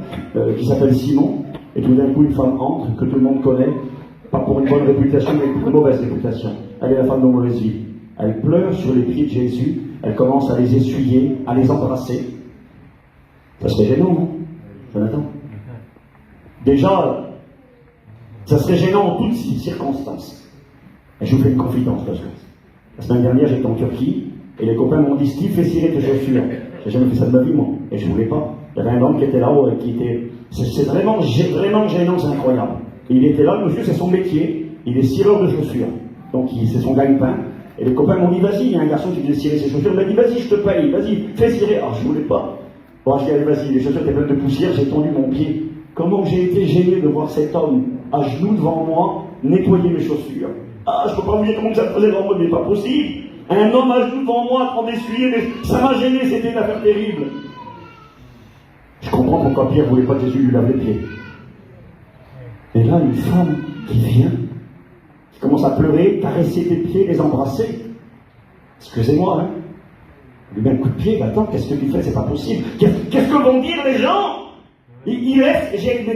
qui s'appelle Simon, et tout d'un coup, une femme entre, que tout le monde connaît, pas pour une bonne réputation, mais pour une mauvaise réputation. Elle est la femme de mauvaise vie. Elle pleure sur les pieds de Jésus, elle commence à les essuyer, à les embrasser. Ça serait gênant, non, Jonathan? Déjà, ça serait gênant en toutes circonstances. Et je vous fais une confidence, parce que la semaine dernière, j'étais en Turquie, et les copains m'ont dit, Steve, fais cirer tes chaussures. J'ai jamais fait ça de ma vie, moi, et je voulais pas. Il y avait un homme qui était là, qui était... C'est vraiment gênant, c'est incroyable. Et il était là, le monsieur, c'est son métier, il est cireur de chaussures. Donc, c'est son gagne-pain. Et les copains m'ont dit, vas-y, il y a un garçon qui veut cirer ses chaussures. Il m'a dit, vas-y, je te paye, vas-y, fais cirer. Alors, je voulais pas. Bon, je dis, allez, vas-y, les chaussures étaient pleines de poussière, j'ai tendu mon pied. Comment j'ai été gêné de voir cet homme à genoux devant moi nettoyer mes chaussures. Ah, je peux pas vous dire comment ça se faisait devant moi, mais pas possible. Un homme à genoux devant moi, en train d'essuyer, mais ça m'a gêné, c'était une affaire terrible. Je comprends pourquoi Pierre voulait pas que Jésus lui lave les pieds. Et là, une femme qui vient, qui commence à pleurer, caresser tes pieds, les embrasser. Excusez-moi, hein. Lui met un coup de pied, attends, qu'est-ce que tu fais? C'est pas possible. Qu'est-ce que vont dire les gens? Mais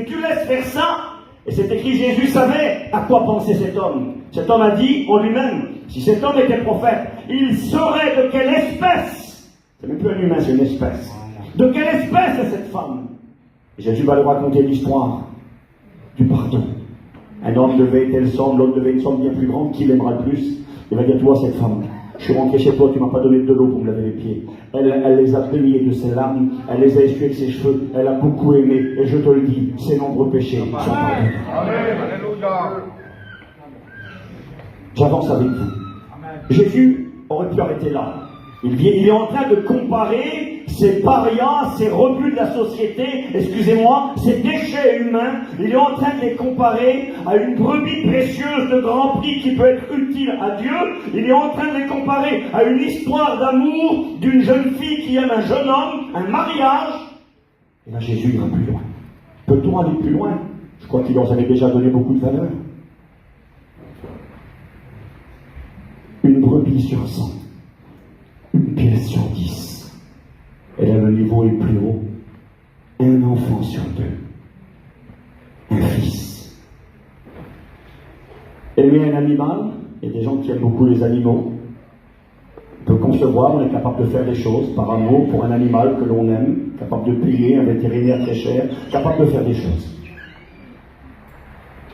tu laisses faire ça. Et c'est écrit, Jésus savait à quoi pensait cet homme. Cet homme a dit en lui-même, si cet homme était prophète, il saurait de quelle espèce. C'est même plus un humain, c'est une espèce. De quelle espèce est cette femme? Et Jésus va lui raconter l'histoire du pardon. Un homme devait telle somme, l'autre devait une somme bien plus grande, qui l'aimera le plus? Il va dire, toi, cette femme, je suis rentré chez toi, tu m'as pas donné de l'eau pour me laver les pieds. Elle les a baignés de ses larmes, elle les a essuyés avec ses cheveux, elle a beaucoup aimé, et je te le dis, ses nombreux péchés sont pardonnés. Alléluia. J'avance avec vous. Jésus aurait pu arrêter là. Il est en train de comparer ces parias, ces rebuts de la société, excusez-moi, ces déchets humains, il est en train de les comparer à une brebis précieuse de grand prix qui peut être utile à Dieu. Il est en train de les comparer à une histoire d'amour d'une jeune fille qui aime un jeune homme, un mariage. Et là, Jésus ira plus loin. Peut-on aller plus loin? Je crois qu'il leur avait déjà donné beaucoup de valeur. Une brebis sur 100. Une pièce sur 10. Et là, le niveau est plus haut. Un enfant sur 2. Un fils. Aimer un animal, il y a des gens qui aiment beaucoup les animaux. concevoir, on est capable de faire des choses par amour pour un animal que l'on aime, capable de payer un vétérinaire très cher, capable de faire des choses.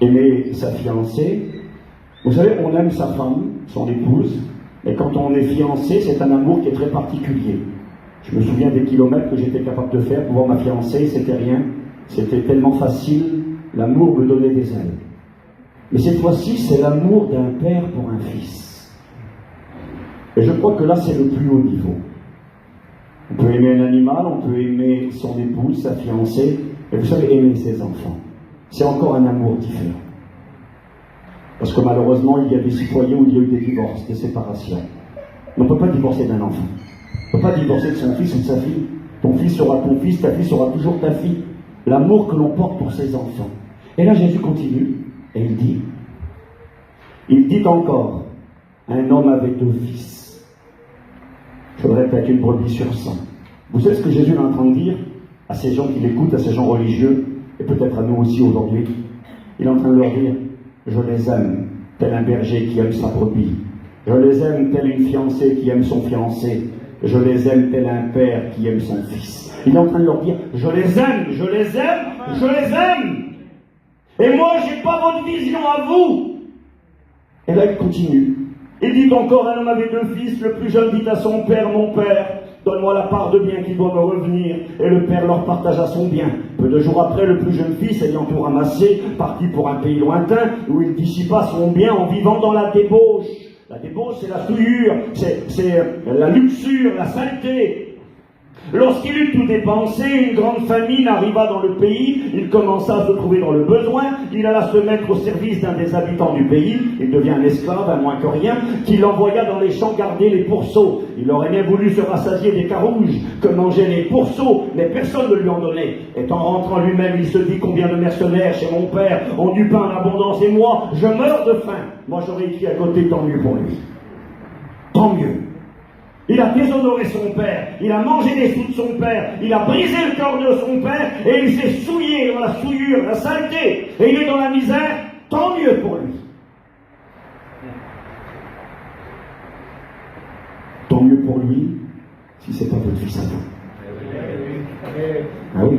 Aimer sa fiancée, vous savez, on aime sa femme, son épouse, mais quand on est fiancé, c'est un amour qui est très particulier. Je me souviens des kilomètres que j'étais capable de faire pour voir ma fiancée, c'était rien, c'était tellement facile, l'amour me donnait des ailes. Mais cette fois-ci, c'est l'amour d'un père pour un fils. Et je crois que là, c'est le plus haut niveau. On peut aimer un animal, on peut aimer son épouse, sa fiancée, et vous savez, aimer ses enfants. C'est encore un amour différent. Parce que malheureusement, il y a des citoyens où il y a eu des divorces, des séparations. On ne peut pas divorcer d'un enfant. On ne peut pas divorcer de son fils ou de sa fille. Ton fils sera ton fils, ta fille sera toujours ta fille. L'amour que l'on porte pour ses enfants. Et là, Jésus continue, et il dit encore, un homme avait 2 fils. Je voudrais peut-être une brebis sur 100. Vous savez ce que Jésus est en train de dire à ces gens qui l'écoutent, à ces gens religieux, et peut-être à nous aussi aujourd'hui? Il est en train de leur dire, je les aime, tel un berger qui aime sa brebis. Je les aime, tel une fiancée qui aime son fiancé. Je les aime, tel un père qui aime son fils. Il est en train de leur dire, je les aime, je les aime, je les aime. Et moi, je n'ai pas votre vision à vous. Et là, il continue. Il dit encore, un homme avait 2 fils. Le plus jeune dit à son père, mon père, donne-moi la part de bien qui doit me revenir. Et le père leur partagea son bien. Peu de jours après, le plus jeune fils, ayant tout ramassé, partit pour un pays lointain, où il dissipa son bien en vivant dans la débauche. La débauche, c'est la souillure, c'est la luxure, la saleté. Lorsqu'il eut tout dépensé, une grande famine arriva dans le pays, il commença à se trouver dans le besoin, il alla se mettre au service d'un des habitants du pays, il devient un esclave, un moins que rien, qui l'envoya dans les champs garder les pourceaux. Il aurait bien voulu se rassasier des carouges que mangeaient les pourceaux, mais personne ne lui en donnait. Et en rentrant lui-même, il se dit, combien de mercenaires chez mon père ont du pain en abondance, et moi, je meurs de faim. Moi, j'aurais écrit à côté, tant mieux pour lui. Tant mieux. Il a déshonoré son père, il a mangé les sous de son père, il a brisé le cœur de son père, et il s'est souillé dans la souillure, la saleté, et il est dans la misère, tant mieux pour lui. Tant mieux pour lui, si c'est pas votre fils à vous. Ah oui.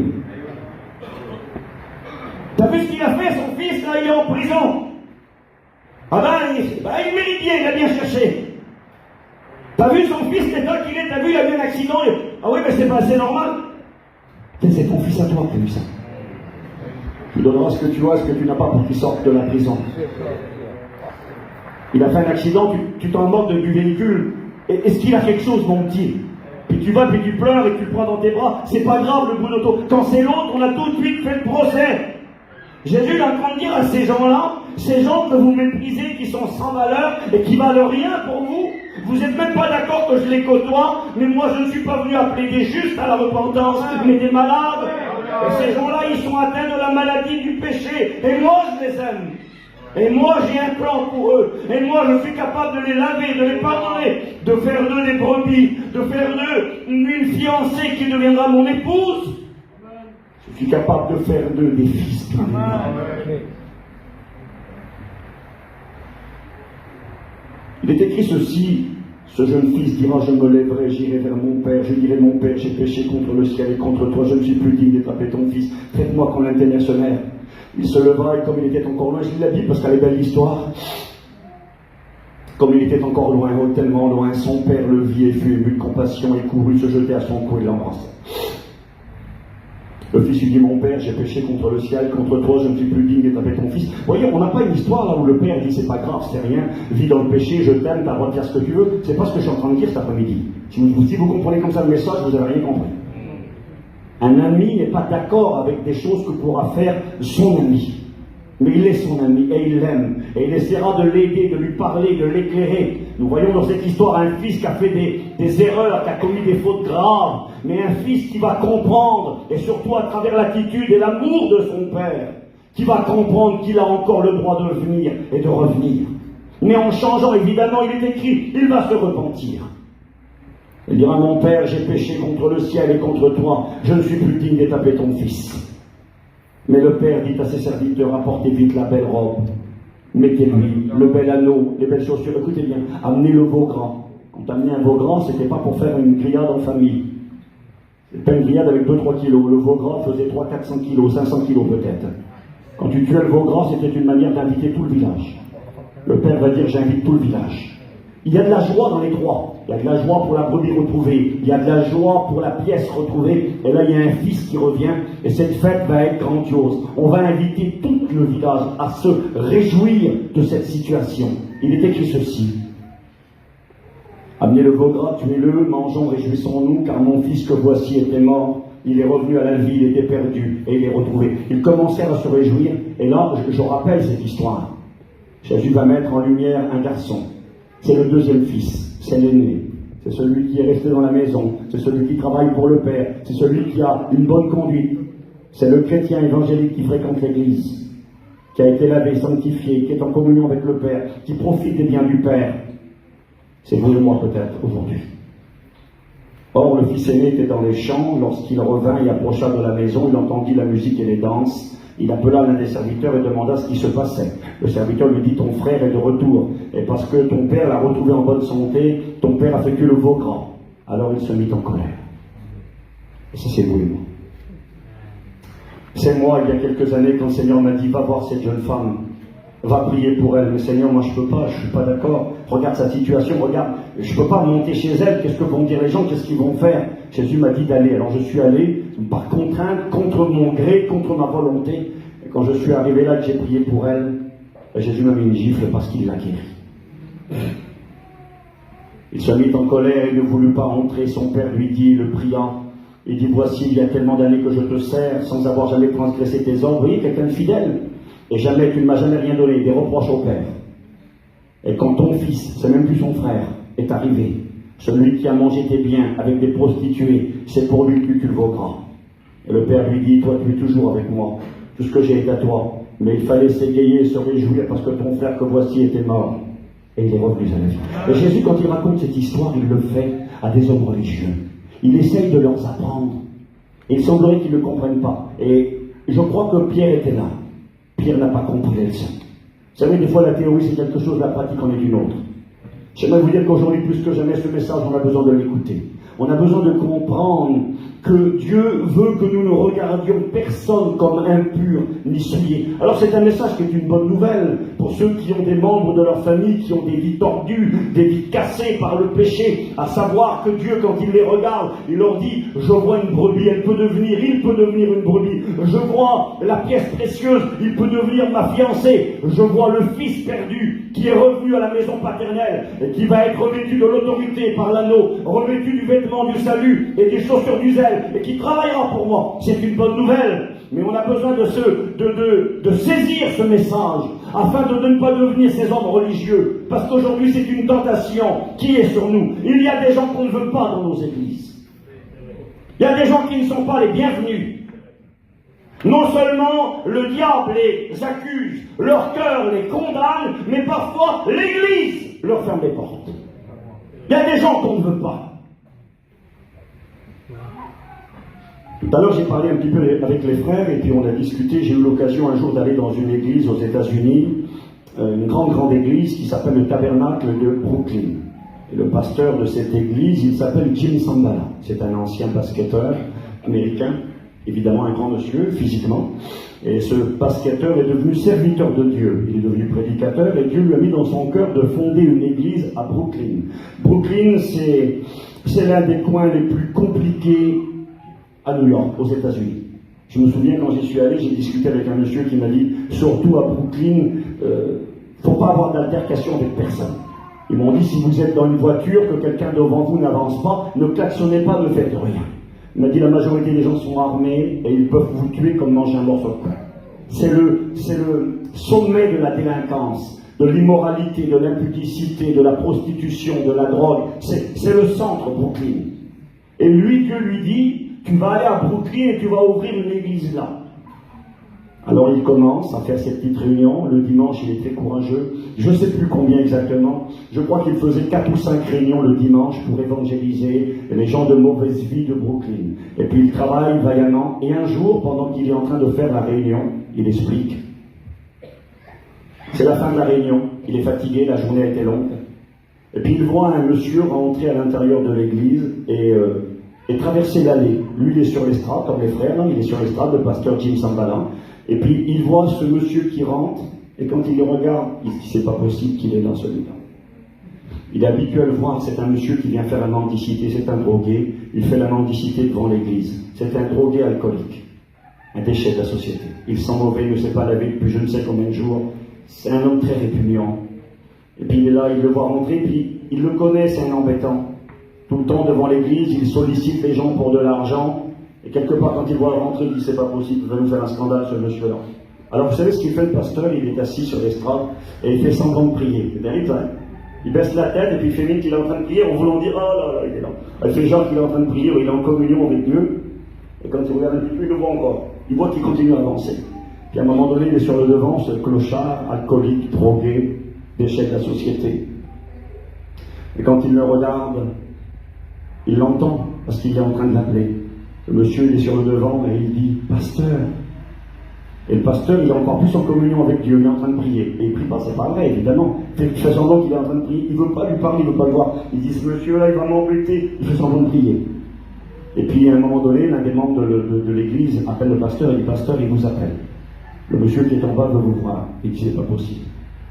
T'as vu ce qu'il a fait, son fils, là, il est en prison. Ah ben, il mérite bien, il a bien cherché. T'as vu son fils, l'état qu'il est, t'as vu, il a eu un accident. Ah oui, mais c'est normal. C'est ton fils à toi qui a vu ça. Tu donneras ce que tu as, ce que tu n'as pas pour qu'il sorte de la prison. Il a fait un accident, tu t'en moques du véhicule. Est-ce qu'il a quelque chose, mon petit? Puis tu vas, puis tu pleures et tu le prends dans tes bras. C'est pas grave, le bout d'auto. Quand c'est l'autre, on a tout de suite fait le procès. Jésus est en train de dire à ces gens-là, ces gens que vous méprisez, qui sont sans valeur et qui valent rien pour vous, vous n'êtes même pas d'accord que je les côtoie, mais moi je ne suis pas venu appeler des justes à la repentance, mais des malades. Et ces gens-là, ils sont atteints de la maladie du péché. Et moi, je les aime. Et moi, j'ai un plan pour eux. Et moi, je suis capable de les laver, de les pardonner, de faire d'eux des brebis, de faire d'eux une fiancée qui deviendra mon épouse. Je suis capable de faire d'eux des fils. Il est écrit ceci, ce jeune fils dira, je me lèverai, j'irai vers mon père, je dirai, mon père, j'ai péché contre le ciel et contre toi, je ne suis plus digne d'attraper ton fils, traite-moi comme un tes mercenaires. Il se levera et comme il était encore loin, je lis la Bible parce qu'elle est belle l'histoire, comme il était encore loin, oh, tellement loin, son père le vit et fut ému de compassion et courut se jeter à son cou et l'embrassa. Le fils lui dit, mon père, j'ai péché contre le ciel, contre toi, je ne suis plus digne d'attraper ton fils. Vous voyez, on n'a pas une histoire là où le père dit, c'est pas grave, c'est rien, vis dans le péché, je t'aime, t'as le droit de faire ce que tu veux. C'est pas ce que je suis en train de dire cet après-midi. Si vous comprenez comme ça le message, vous n'avez rien compris. Un ami n'est pas d'accord avec des choses que pourra faire son ami. Mais il est son ami et il l'aime. Et il essaiera de l'aider, de lui parler, de l'éclairer. Nous voyons dans cette histoire un fils qui a fait des erreurs, qui a commis des fautes graves, mais un fils qui va comprendre, et surtout à travers l'attitude et l'amour de son père, qui va comprendre qu'il a encore le droit de venir et de revenir. Mais en changeant, évidemment, il est écrit, il va se repentir. Il dira, mon père, j'ai péché contre le ciel et contre toi, je ne suis plus digne d'étaper ton fils. Mais le père dit à ses serviteurs, apportez vite la belle robe, mettez-lui le bel anneau, les belles chaussures, écoutez bien, amenez le veau gras. Quand t'amenais un veau gras, c'était pas pour faire une grillade en famille. C'était pas une grillade avec 2-3 kilos. Le veau gras faisait 300-400 kilos, 500 kilos peut-être. Quand tu tuais le veau gras, c'était une manière d'inviter tout le village. Le père va dire, j'invite tout le village. Il y a de la joie dans les trois. Il y a de la joie pour la brebis retrouvée. Il y a de la joie pour la pièce retrouvée. Et là, il y a un fils qui revient. Et cette fête va être grandiose. On va inviter tout le village à se réjouir de cette situation. Il est écrit ceci. Amenez le veau gras, tuez-le, mangeons, réjouissons-nous, car mon fils que voici était mort. Il est revenu à la vie, il était perdu, et il est retrouvé. Ils commencèrent à se réjouir. Et là, je rappelle cette histoire. Jésus va mettre en lumière un garçon. C'est le deuxième fils, c'est l'aîné. C'est celui qui est resté dans la maison, c'est celui qui travaille pour le Père, c'est celui qui a une bonne conduite. C'est le chrétien évangélique qui fréquente l'Église, qui a été lavé, sanctifié, qui est en communion avec le Père, qui profite des biens du Père. C'est vous et moi peut-être aujourd'hui. Or, le fils aîné était dans les champs. Lorsqu'il revint et approcha de la maison, il entendit la musique et les danses. Il appela l'un des serviteurs et demanda ce qui se passait. Le serviteur lui dit, ton frère est de retour. Et parce que ton père l'a retrouvé en bonne santé, ton père a fait que le veau gras. Alors il se mit en colère. Et ça, c'est vous et moi. C'est moi, il y a quelques années, quand le Seigneur m'a dit, va voir cette jeune femme. Va prier pour elle. Mais Seigneur, moi je peux pas, je suis pas d'accord. Regarde sa situation, regarde, je peux pas monter chez elle. Qu'est-ce que vont dire les gens, qu'est-ce qu'ils vont faire? Jésus m'a dit d'aller. Alors je suis allé, par contrainte, contre mon gré, contre ma volonté. Et quand je suis arrivé là, que j'ai prié pour elle, Jésus m'a mis une gifle parce qu'il l'a guéri. Il se mit en colère et ne voulut pas rentrer. Son père lui dit, le priant, il dit, voici, il y a tellement d'années que je te sers, sans avoir jamais transgressé tes ordres. Vous voyez, quelqu'un de fidèle. Et jamais, tu ne m'as jamais rien donné, des reproches au Père. Et quand ton fils, c'est même plus son frère, est arrivé, celui qui a mangé tes biens avec des prostituées, c'est pour lui que tu le veau gras. Et le Père lui dit, toi tu es toujours avec moi, tout ce que j'ai est à toi. Mais il fallait s'égayer et se réjouir parce que ton frère que voici était mort. Et il est revenu à la vie. Et Jésus, quand il raconte cette histoire, il le fait à des hommes religieux. Il essaye de leur apprendre. Et il semblerait qu'ils ne le comprennent pas. Et je crois que Pierre était là. Pierre n'a pas compris les leçons. Vous savez, des fois la théorie c'est quelque chose, la pratique en est une autre. J'aimerais vous dire qu'aujourd'hui, plus que jamais, ce message, on a besoin de l'écouter. On a besoin de comprendre que Dieu veut que nous ne regardions personne comme impur ni souillé. Alors c'est un message qui est une bonne nouvelle pour ceux qui ont des membres de leur famille qui ont des vies tordues, des vies cassées par le péché, à savoir que Dieu, quand il les regarde, il leur dit, je vois une brebis, il peut devenir une brebis. Je vois la pièce précieuse, il peut devenir ma fiancée. Je vois le fils perdu qui est revenu à la maison paternelle et qui va être revêtu de l'autorité par l'anneau, revêtu du vêtement du salut et des chaussures du zèle, et qui travaillera pour moi. C'est une bonne nouvelle, mais on a besoin de saisir ce message afin de ne pas devenir ces hommes religieux, parce qu'aujourd'hui c'est une tentation qui est sur nous. Il y a des gens qu'on ne veut pas dans nos églises. Il y a des gens qui ne sont pas les bienvenus. Non seulement le diable les accuse, leur cœur les condamne, mais parfois l'église leur ferme les portes. Il y a des gens qu'on ne veut pas. Tout à l'heure, j'ai parlé un petit peu avec les frères, et puis on a discuté. J'ai eu l'occasion un jour d'aller dans une église aux États-Unis, une grande église qui s'appelle le Tabernacle de Brooklyn. Et le pasteur de cette église, il s'appelle Jim Sambala. C'est un ancien basketteur américain, évidemment un grand monsieur, physiquement. Et ce basketteur est devenu serviteur de Dieu. Il est devenu prédicateur, et Dieu lui a mis dans son cœur de fonder une église à Brooklyn. Brooklyn, c'est l'un des coins les plus compliqués à New York, aux États-Unis. Je me souviens, quand j'y suis allé, j'ai discuté avec un monsieur qui m'a dit, surtout à Brooklyn, faut pas avoir d'altercation avec personne. Ils m'ont dit, si vous êtes dans une voiture, que quelqu'un devant vous n'avance pas, ne klaxonnez pas, ne faites rien. Il m'a dit, la majorité des gens sont armés et ils peuvent vous tuer comme manger un morceau de pain. C'est le sommet de la délinquance, de l'immoralité, de l'impudicité, de la prostitution, de la drogue. C'est le centre, Brooklyn. Et lui, Dieu lui dit, tu vas aller à Brooklyn et tu vas ouvrir une église là. Alors il commence à faire cette petite réunion. Le dimanche, il est très courageux. Je ne sais plus combien exactement. Je crois qu'il faisait 4 ou 5 réunions le dimanche pour évangéliser les gens de mauvaise vie de Brooklyn. Et puis il travaille vaillamment. Et un jour, pendant qu'il est en train de faire la réunion, il explique. C'est la fin de la réunion. Il est fatigué, la journée a été longue. Et puis il voit un monsieur rentrer à l'intérieur de l'église et traverser l'allée. Lui, il est sur l'estrade, comme les frères, il est sur l'estrade, le pasteur Jim Sambala. Et puis il voit ce monsieur qui rentre, et quand il le regarde, il se dit c'est pas possible qu'il est dans celui-là. Il est habitué à le voir, c'est un monsieur qui vient faire la mendicité, c'est un drogué, il fait la mendicité devant l'église. C'est un drogué alcoolique, un déchet de la société. Il sent mauvais, il ne s'est pas lavé depuis je ne sais combien de jours. C'est un homme très répugnant. Et puis il est là, il le voit rentrer, puis il le connaît, c'est un embêtant. Tout le temps devant l'église, il sollicite les gens pour de l'argent, et quelque part quand il voit rentrer, il dit c'est pas possible, il va nous faire un scandale ce monsieur-là. Alors vous savez ce qu'il fait le pasteur? Il est assis sur l'estrade, et il fait semblant de prier. C'est terrible, hein? Il baisse la tête, et puis il fait mine qu'il est en train de prier, en voulant dire, oh là là, il est là. Il fait genre qu'il est en train de prier, il est en communion avec Dieu, et quand il regarde un petit peu, il le voit encore. Il voit qu'il continue à avancer. Puis à un moment donné, il est sur le devant, ce clochard, alcoolique, drogué, déchet de la société. Et quand il le regarde, il l'entend, parce qu'il est en train de l'appeler. Le monsieur, il est sur le devant, et il dit, pasteur. Et le pasteur, il est encore plus en communion avec Dieu, il est en train de prier. Et il prie pas, c'est pas vrai, évidemment. Il fait semblant qu'il est en train de prier, il ne veut pas lui parler, il ne veut pas le voir. Il dit, ce monsieur-là, il va m'embêter, il fait semblant de prier. Et puis, à un moment donné, l'un des membres de l'église appelle le pasteur, et dit, pasteur, il vous appelle. Le monsieur qui est en bas veut vous voir. Il dit, c'est pas possible.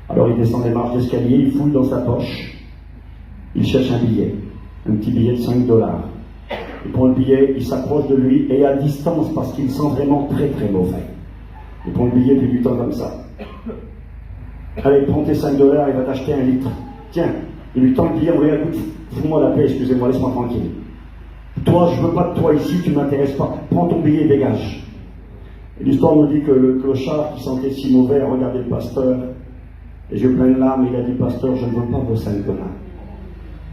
Alors il descend les marches d'escalier, il fouille dans sa poche, il cherche un billet, un petit billet de $5. Il prend le billet, il s'approche de lui, et à distance, parce qu'il sent vraiment très très mauvais. Il prend le billet, puis il lui tend comme ça. Allez, prends tes $5, il va t'acheter 1 litre. Tiens, il lui tend le billet, oui, écoute, fous-moi la paix, excusez-moi, laisse-moi tranquille. Toi, je veux pas de toi ici, tu m'intéresses pas. Prends ton billet et dégage. Et l'histoire nous dit que le clochard qui sentait si mauvais a regardé le pasteur, les yeux pleins de larmes, il a dit, pasteur, je ne veux pas vos $5.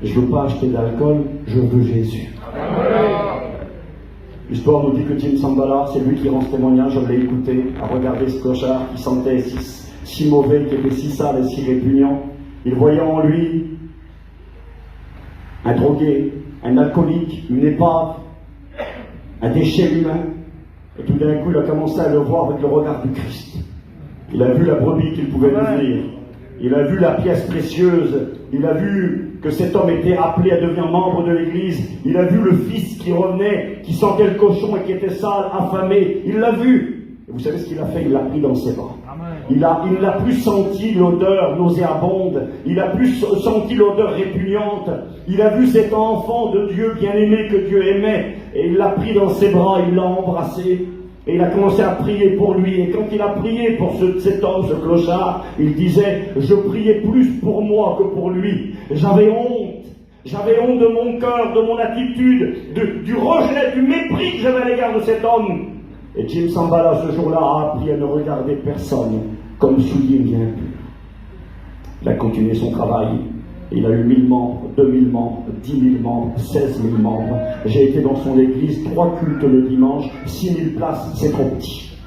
Je ne veux pas acheter d'alcool, je veux Jésus. L'histoire nous dit que Jim Sambala, c'est lui qui rend ce témoignage, je l'ai écouté, à regarder ce clochard qui sentait si mauvais, qui était si sale et si répugnant. Il voyait en lui un drogué, un alcoolique, une épave, un déchet humain. Et tout d'un coup, il a commencé à le voir avec le regard du Christ. Il a vu la brebis qu'il pouvait devenir. Il a vu la pièce précieuse. Il a vu que cet homme était appelé à devenir membre de l'Église. Il a vu le fils qui revenait, qui sentait le cochon et qui était sale, affamé. Il l'a vu. Et vous savez ce qu'il a fait? Il l'a pris dans ses bras. Il n'a plus senti l'odeur nauséabonde. Il n'a plus senti l'odeur répugnante. Il a vu cet enfant de Dieu bien-aimé que Dieu aimait. Et il l'a pris dans ses bras, il l'a embrassé. Et il a commencé à prier pour lui. Et quand il a prié pour cet homme, ce clochard, il disait, je priais plus pour moi que pour lui. J'avais honte. J'avais honte de mon cœur, de mon attitude, du rejet, du mépris que j'avais à l'égard de cet homme. Et Jim Sambala, ce jour-là, a appris à ne regarder personne comme souillé bien pur. Il a continué son travail. Il a eu 1000 membres, 2000 membres, 10 000 membres, 16 000 membres. J'ai été dans son église, 3 cultes le dimanche, 6 000 places, c'est trop petit.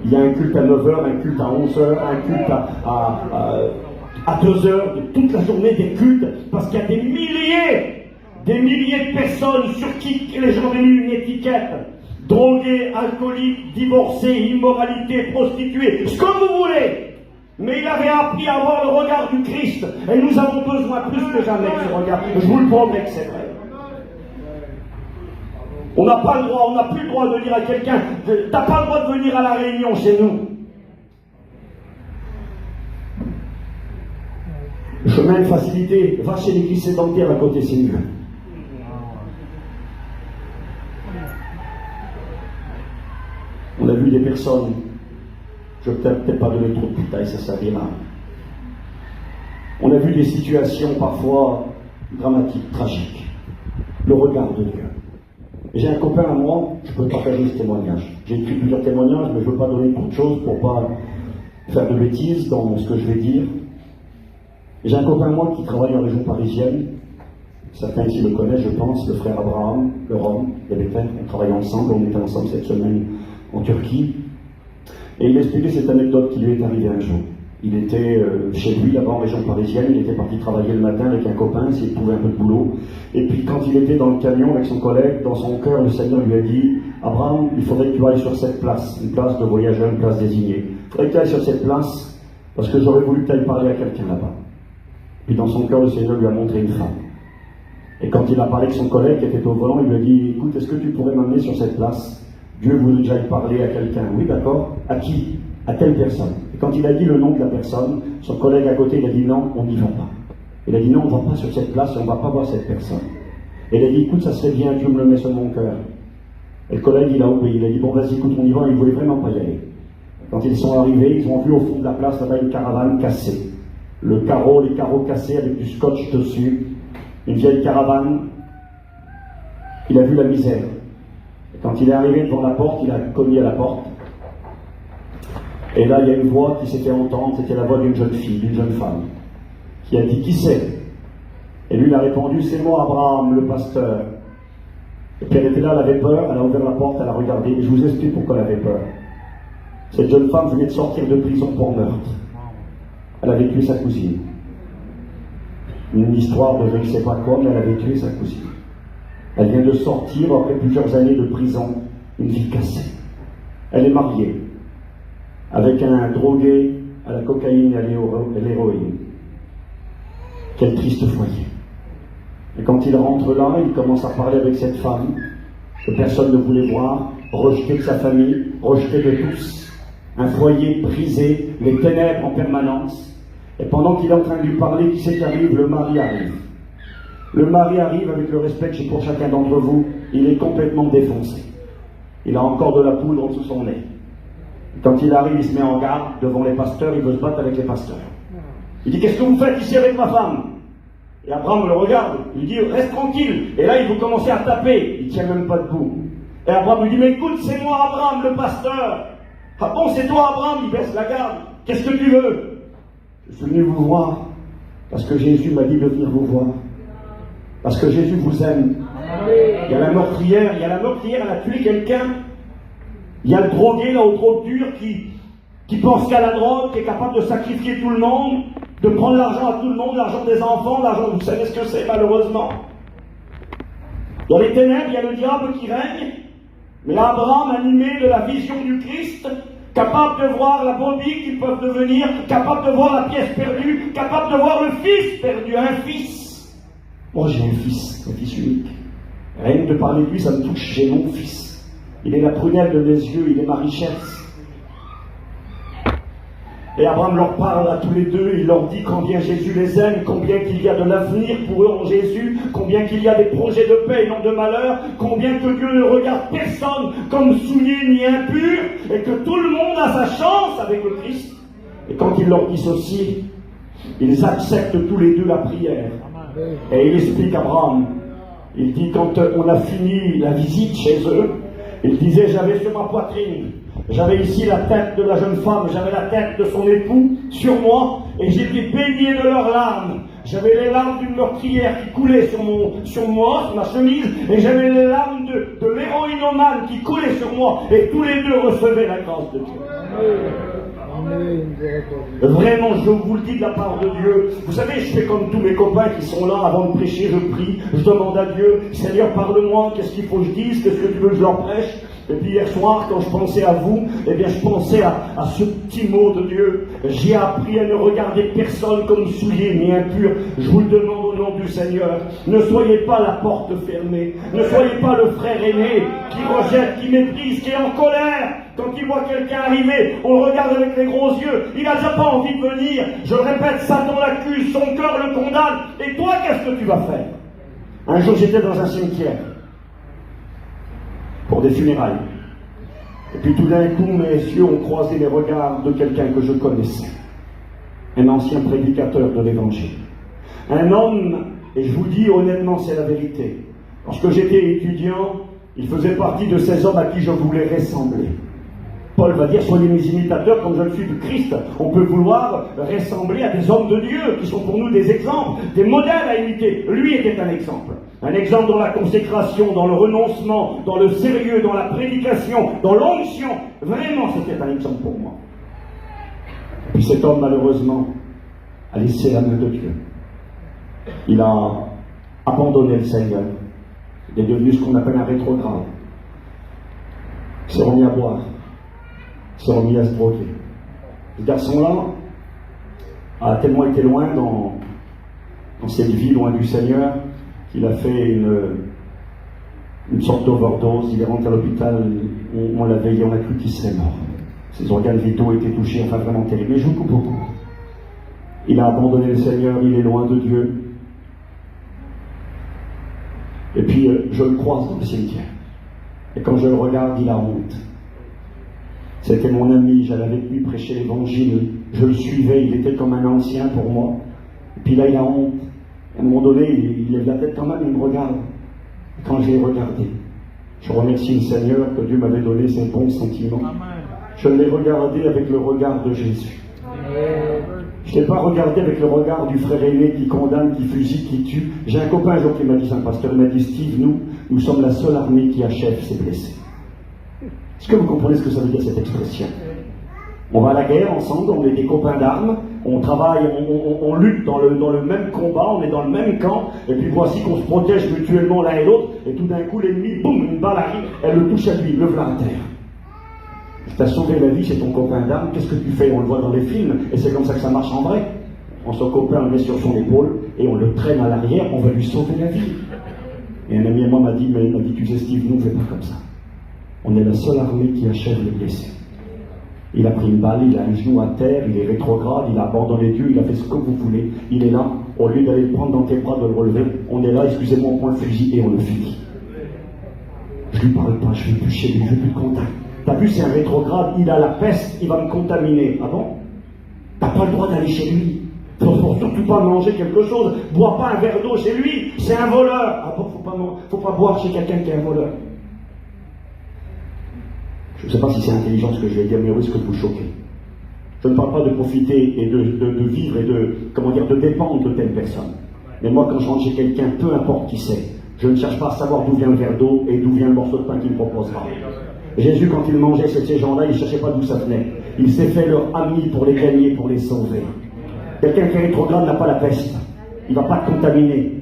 Il y a un culte à 9 h, un culte à 11 h, un culte à 2 h, de toute la journée des cultes, parce qu'il y a des milliers de personnes sur qui les gens ont mis une étiquette. Drogués, alcooliques, divorcés, immoralité, prostituées, ce que vous voulez. Mais il avait appris à avoir le regard du Christ. Et nous avons besoin plus que jamais de ce regard. Je vous le promets que c'est vrai. On n'a pas le droit, on n'a plus le droit de dire à quelqu'un, t'as pas le droit de venir à la réunion chez nous. Chemin de facilité, va chez l'église sédentaire à côté, c'est mieux. On a vu des personnes, je ne vais peut-être pas donner trop de détails, ça servira. On a vu des situations parfois dramatiques, tragiques. Le regard de Dieu. J'ai un copain à moi, je peux partager ce témoignage. J'ai écrit plusieurs témoignages, mais je ne veux pas donner trop de choses pour ne pas faire de bêtises dans ce que je vais dire. J'ai un copain à moi qui travaille en région parisienne. Certains ici le connaissent, je pense, le frère Abraham, le Rome, les Béthel. On travaille ensemble, on était ensemble cette semaine en Turquie. Et il expliquait cette anecdote qui lui est arrivée un jour. Il était chez lui, là-bas en région parisienne, il était parti travailler le matin avec un copain, s'il trouvait un peu de boulot. Et puis quand il était dans le camion avec son collègue, dans son cœur, le Seigneur lui a dit, Abraham, il faudrait que tu ailles sur cette place, une place de voyageur, une place désignée. Il faudrait que tu ailles sur cette place, parce que j'aurais voulu que tu ailles parler à quelqu'un là-bas. Puis dans son cœur, le Seigneur lui a montré une femme. Et quand il a parlé avec son collègue qui était au volant, il lui a dit, écoute, est-ce que tu pourrais m'amener sur cette place? Dieu voulait que j'aille parler à quelqu'un. Oui, d'accord. À qui? À telle personne. Et quand il a dit le nom de la personne, son collègue à côté, il a dit non, on n'y va pas. Il a dit non, on ne va pas sur cette place et on ne va pas voir cette personne. Et il a dit, écoute, ça serait bien, Dieu me le met sur mon cœur. Et le collègue, il a obéi. Il a dit, bon, vas-y, écoute, on y va. Il ne voulait vraiment pas y aller. Quand ils sont arrivés, ils ont vu au fond de la place, là-bas, une caravane cassée. Les carreaux cassés avec du scotch dessus. Une vieille caravane. Il a vu la misère. Et quand il est arrivé devant la porte, il a cogné à la porte. Et là, il y a une voix qui s'est fait entendre. C'était la voix d'une jeune fille, d'une jeune femme, qui a dit, qui c'est? Et lui, il a répondu, c'est moi, Abraham, le pasteur. Et puis elle était là, elle avait peur, elle a ouvert la porte, elle a regardé. Et je vous explique pourquoi elle avait peur. Cette jeune femme venait de sortir de prison pour meurtre. Elle avait tué sa cousine. Une histoire de je ne sais pas quoi, mais elle avait tué sa cousine. Elle vient de sortir, après plusieurs années de prison, une vie cassée. Elle est mariée, avec un drogué à la cocaïne et à l'héroïne. Quel triste foyer. Et quand il rentre là, il commence à parler avec cette femme, que personne ne voulait voir, rejetée de sa famille, rejetée de tous, un foyer brisé, les ténèbres en permanence. Et pendant qu'il est en train de lui parler, qui c'est qui arrive? Le mari arrive. Le mari arrive avec le respect que j'ai pour chacun d'entre vous, il est complètement défoncé. Il a encore de la poudre en dessous de son nez. Quand il arrive, il se met en garde devant les pasteurs, il veut se battre avec les pasteurs. Il dit, qu'est-ce que vous faites ici avec ma femme? Et Abraham le regarde, il dit, reste tranquille. Et là, il veut commencer à taper, il ne tient même pas debout. Et Abraham lui dit, mais écoute, c'est moi Abraham, le pasteur. Ah bon, c'est toi Abraham? Il baisse la garde. Qu'est-ce que tu veux? Je suis venu vous voir, parce que Jésus m'a dit de venir vous voir. Parce que Jésus vous aime. Il y a la meurtrière, elle a tué quelqu'un. Il y a le drogué, là, aux drogues dures, qui pense qu'à la drogue, qui est capable de sacrifier tout le monde, de prendre l'argent à tout le monde, l'argent des enfants, l'argent, vous savez ce que c'est, malheureusement. Dans les ténèbres, il y a le diable qui règne, mais Abraham, animé de la vision du Christ, capable de voir la brebis qu'ils peuvent devenir, capable de voir la pièce perdue, capable de voir le fils perdu, un fils. Moi, j'ai un fils unique. Rien que de parler de lui, ça me touche, j'ai mon fils. Il est la prunelle de mes yeux, il est ma richesse. Et Abraham leur parle à tous les deux, il leur dit combien Jésus les aime, combien qu'il y a de l'avenir pour eux en Jésus, combien qu'il y a des projets de paix et non de malheur, combien que Dieu ne regarde personne comme souillé ni impur, et que tout le monde a sa chance avec le Christ. Et quand il leur dit ceci, ils acceptent tous les deux la prière. Et il explique à Abraham, il dit quand on a fini la visite chez eux, il disait, j'avais sur ma poitrine, j'avais ici la tête de la jeune femme, j'avais la tête de son époux sur moi, et j'étais baigné de leurs larmes. J'avais les larmes d'une meurtrière qui coulaient sur moi, sur ma chemise, et j'avais les larmes de l'héroïnomane qui coulaient sur moi, et tous les deux recevaient la grâce de Dieu. Vraiment, je vous le dis de la part de Dieu. Vous savez, je fais comme tous mes copains qui sont là avant de prêcher, je prie, je demande à Dieu, Seigneur, parle-moi, qu'est-ce qu'il faut que je dise, qu'est-ce que tu veux que je leur prêche? Et puis hier soir, quand je pensais à vous, eh bien je pensais à ce petit mot de Dieu. J'ai appris à ne regarder personne comme souillé ni impur. Je vous le demande au nom du Seigneur. Ne soyez pas la porte fermée. Ne soyez pas le frère aîné qui rejette, qui méprise, qui est en colère. Quand il voit quelqu'un arriver, on le regarde avec les gros yeux. Il n'a déjà pas envie de venir. Je le répète, Satan l'accuse, son cœur le condamne. Et toi, qu'est-ce que tu vas faire? Un jour, j'étais dans un cimetière pour des funérailles. Et puis tout d'un coup, mes yeux ont croisé les regards de quelqu'un que je connaissais. Un ancien prédicateur de l'Évangile. Un homme, et je vous dis honnêtement, c'est la vérité. Lorsque j'étais étudiant, il faisait partie de ces hommes à qui je voulais ressembler. Paul va dire, soyez mes imitateurs comme je le suis du Christ. On peut vouloir ressembler à des hommes de Dieu qui sont pour nous des exemples, des modèles à imiter. Lui était un exemple. Un exemple dans la consécration, dans le renoncement, dans le sérieux, dans la prédication, dans l'onction. Vraiment, c'était un exemple pour moi. Et puis cet homme, malheureusement, a laissé la main de Dieu. Il a abandonné le Seigneur. Il est devenu ce qu'on appelle un rétrograde. Il s'est remis à boire. Il s'est remis à se droguer. Ce garçon-là a tellement été loin dans cette vie loin du Seigneur, qu'il a fait une sorte d'overdose. Il est rentré à l'hôpital, on l'a veillé, on a cru qu'il serait mort. Ses organes vitaux étaient touchés, enfin vraiment terrible. Mais je vous coupe au cours. Il a abandonné le Seigneur, il est loin de Dieu. Et puis je le croise dans le cimetière. Et quand je le regarde, il a honte. C'était mon ami, j'allais avec lui prêcher l'évangile. Je le suivais, il était comme un ancien pour moi. Et puis là, il a honte. À un moment donné, il lève la tête quand même, il me regarde. Et quand je l'ai regardé, je remercie le Seigneur que Dieu m'avait donné ces bons sentiments. Je l'ai regardé avec le regard de Jésus. Je ne l'ai pas regardé avec le regard du frère aîné qui condamne, qui fusille, qui tue. J'ai un copain un jour qui m'a dit, c'est un pasteur, il m'a dit, Steve, nous sommes la seule armée qui achève ses blessés. Est-ce que vous comprenez ce que ça veut dire, cette expression? On va à la guerre ensemble, on est des copains d'armes, on travaille, on lutte dans le même combat, on est dans le même camp, et puis voici qu'on se protège mutuellement l'un et l'autre, et tout d'un coup l'ennemi, boum, une balle arrive, elle le touche à lui, le voilà à terre. T'as sauvé la vie, c'est ton copain d'armes, qu'est-ce que tu fais? On le voit dans les films, et c'est comme ça que ça marche en vrai. Son copain, on le met sur son épaule, et on le traîne à l'arrière, on va lui sauver la vie. Et un ami à moi m'a dit, tu sais Steve, nous on ne fait pas comme ça. On est la seule armée qui achève les blessés. Il a pris une balle, il a un genou à terre, il est rétrograde, il a abandonné Dieu, il a fait ce que vous voulez. Il est là, au lieu d'aller le prendre dans tes bras, de le relever, on est là, excusez-moi, on prend le fusil et on le finit. Je lui parle pas, je ne vais plus chez lui, je ne veux plus de contact. T'as vu, c'est un rétrograde, il a la peste, il va me contaminer. Ah bon? T'as pas le droit d'aller chez lui. Faut surtout pas manger quelque chose. Bois pas un verre d'eau chez lui, c'est un voleur. Ah bon, faut pas boire chez quelqu'un qui est un voleur. Je ne sais pas si c'est intelligent ce que je vais dire, mais risque de vous choquer. Je ne parle pas de profiter et de vivre et de dépendre de telle personne. Mais moi, quand je rentre chez quelqu'un, peu importe qui c'est, je ne cherche pas à savoir d'où vient le verre d'eau et d'où vient le morceau de pain qu'il me proposera. Jésus, quand il mangeait ces gens-là, il ne cherchait pas d'où ça venait. Il s'est fait leur ami pour les gagner, pour les sauver. Quelqu'un qui est rétrograde n'a pas la peste. Il ne va pas te contaminer.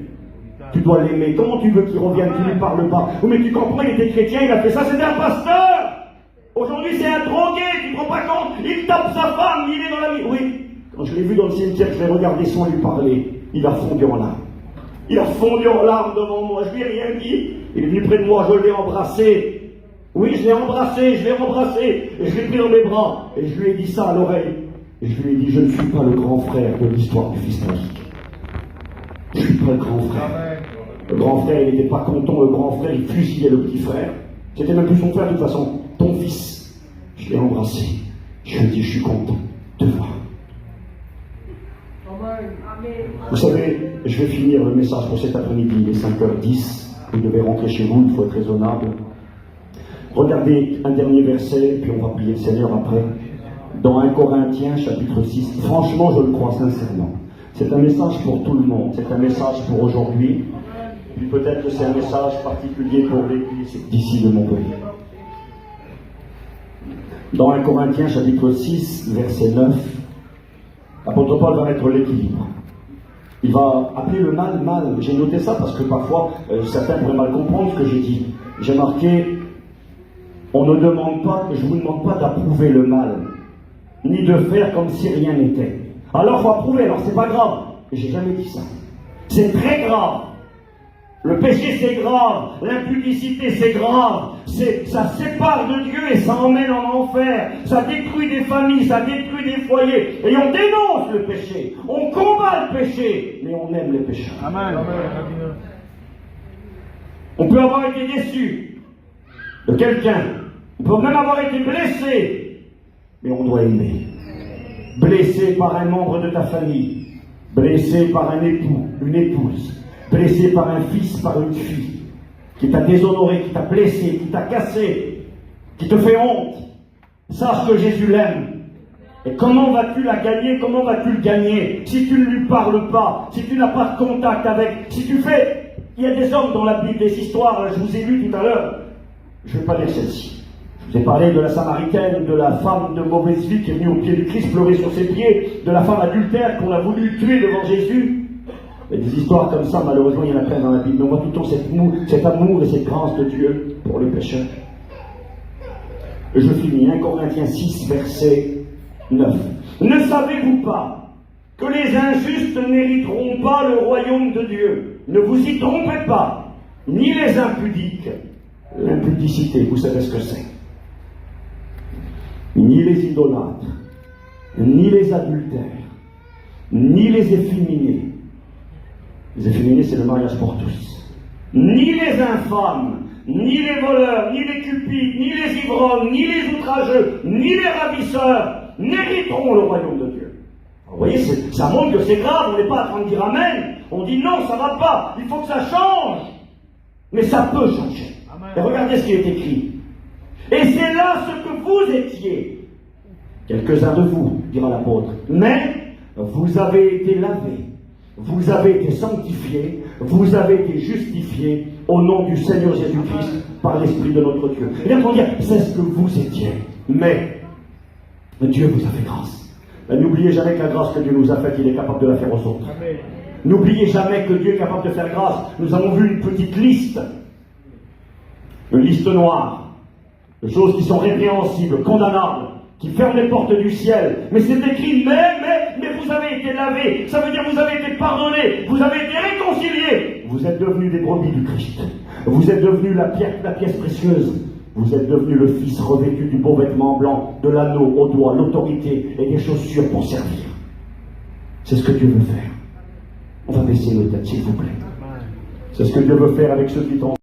Tu dois l'aimer. Comment tu veux qu'il revienne? Tu ne lui parles pas. Oui, mais tu comprends, il était chrétien, il a fait ça, c'était un pasteur. Aujourd'hui, c'est un drogué, tu ne te rends pas compte? Il tape sa femme, il est dans la vie. Oui, quand je l'ai vu dans le cimetière, je l'ai regardé sans lui parler. Il a fondu en larmes. Il a fondu en larmes devant moi, je lui ai rien dit. Il est venu près de moi, je l'ai embrassé. Oui, je l'ai embrassé, et je l'ai pris dans mes bras, et je lui ai dit ça à l'oreille. Et je lui ai dit, je ne suis pas le grand frère de l'histoire du fils prodigue. Je ne suis pas le grand frère. Le grand frère, il n'était pas content, le grand frère, il fusillait le petit frère. C'était même plus son frère, de toute façon, ton fils. Je l'ai embrassé. Je lui ai dit, je suis content de voir. Vous savez, je vais finir le message pour cet après-midi, il est 5h10. Vous devez rentrer chez vous, il faut être raisonnable. Regardez un dernier verset, puis on va prier le Seigneur après. Dans 1 Corinthiens, chapitre 6. Franchement, je le crois sincèrement. C'est un message pour tout le monde. C'est un message pour aujourd'hui. Puis peut-être que c'est un message particulier pour l'Église d'ici de Montpellier. Dans 1 Corinthiens, chapitre 6, verset 9, l'apôtre Paul va mettre l'équilibre. Il va appeler le mal mal. J'ai noté ça parce que parfois, certains pourraient mal comprendre ce que j'ai dit. J'ai marqué, je ne vous demande pas d'approuver le mal, ni de faire comme si rien n'était. Alors il faut approuver, alors c'est pas grave. J'ai jamais dit ça. C'est très grave. Le péché c'est grave, l'impudicité c'est grave, ça sépare de Dieu et ça emmène en enfer, ça détruit des familles, ça détruit des foyers, et on dénonce le péché, on combat le péché, mais on aime les pécheurs. Amen. On peut avoir été déçu de quelqu'un, on peut même avoir été blessé, mais on doit aimer. Blessé par un membre de ta famille, blessé par un époux, une épouse, blessé par un fils, par une fille, qui t'a déshonoré, qui t'a blessé, qui t'a cassé, qui te fait honte, sache que Jésus l'aime. Et comment vas-tu la gagner? Comment vas-tu le gagner? Si tu ne lui parles pas, si tu n'as pas de contact avec, si tu fais... Il y a des hommes dans la Bible, des histoires, je vous ai lu tout à l'heure, je ne vais pas lire celle-ci. Je vous ai parlé de la Samaritaine, de la femme de mauvaise vie qui est venue au pied du Christ pleurer sur ses pieds, de la femme adultère qu'on a voulu tuer devant Jésus. Et des histoires comme ça, malheureusement, il y en a plein dans la Bible. Mais on voit tout le temps cet amour et cette grâce de Dieu pour le pécheur. Et je finis, 1 Corinthiens 6, verset 9. Ne savez-vous pas que les injustes n'hériteront pas le royaume de Dieu. Ne vous y trompez pas, ni les impudiques. L'impudicité, vous savez ce que c'est. Ni les idolâtres, ni les adultères, ni les efféminés. Les efféminés, c'est le mariage pour tous. Ni les infâmes, ni les voleurs, ni les cupides, ni les ivrognes, ni les outrageux, ni les ravisseurs n'hériteront le royaume de Dieu. Vous voyez, ça montre que c'est grave, on n'est pas en train de dire amen. On dit non, ça ne va pas, il faut que ça change. Mais ça peut changer. Amen. Et regardez ce qui est écrit. Et c'est là ce que vous étiez. Quelques-uns de vous, dira l'apôtre. Mais vous avez été lavés, vous avez été sanctifiés, vous avez été justifiés au nom du Seigneur Jésus-Christ par l'Esprit de notre Dieu. Et là, on dit, c'est ce que vous étiez. Mais Dieu vous a fait grâce. N'oubliez jamais que la grâce que Dieu nous a faite, il est capable de la faire aux autres. N'oubliez jamais que Dieu est capable de faire grâce. Nous avons vu une petite liste, une liste noire, de choses qui sont répréhensibles, condamnables, qui ferment les portes du ciel. Mais c'est écrit, mais vous avez été lavés. Ça veut dire que vous avez été pardonnés, vous avez été réconciliés. Vous êtes devenus des brebis du Christ. Vous êtes devenus la pièce précieuse. Vous êtes devenu le Fils revêtu du beau vêtement blanc, de l'anneau au doigt, l'autorité et des chaussures pour servir. C'est ce que Dieu veut faire. On va baisser nos têtes, s'il vous plaît. C'est ce que Dieu veut faire avec ceux qui t'ont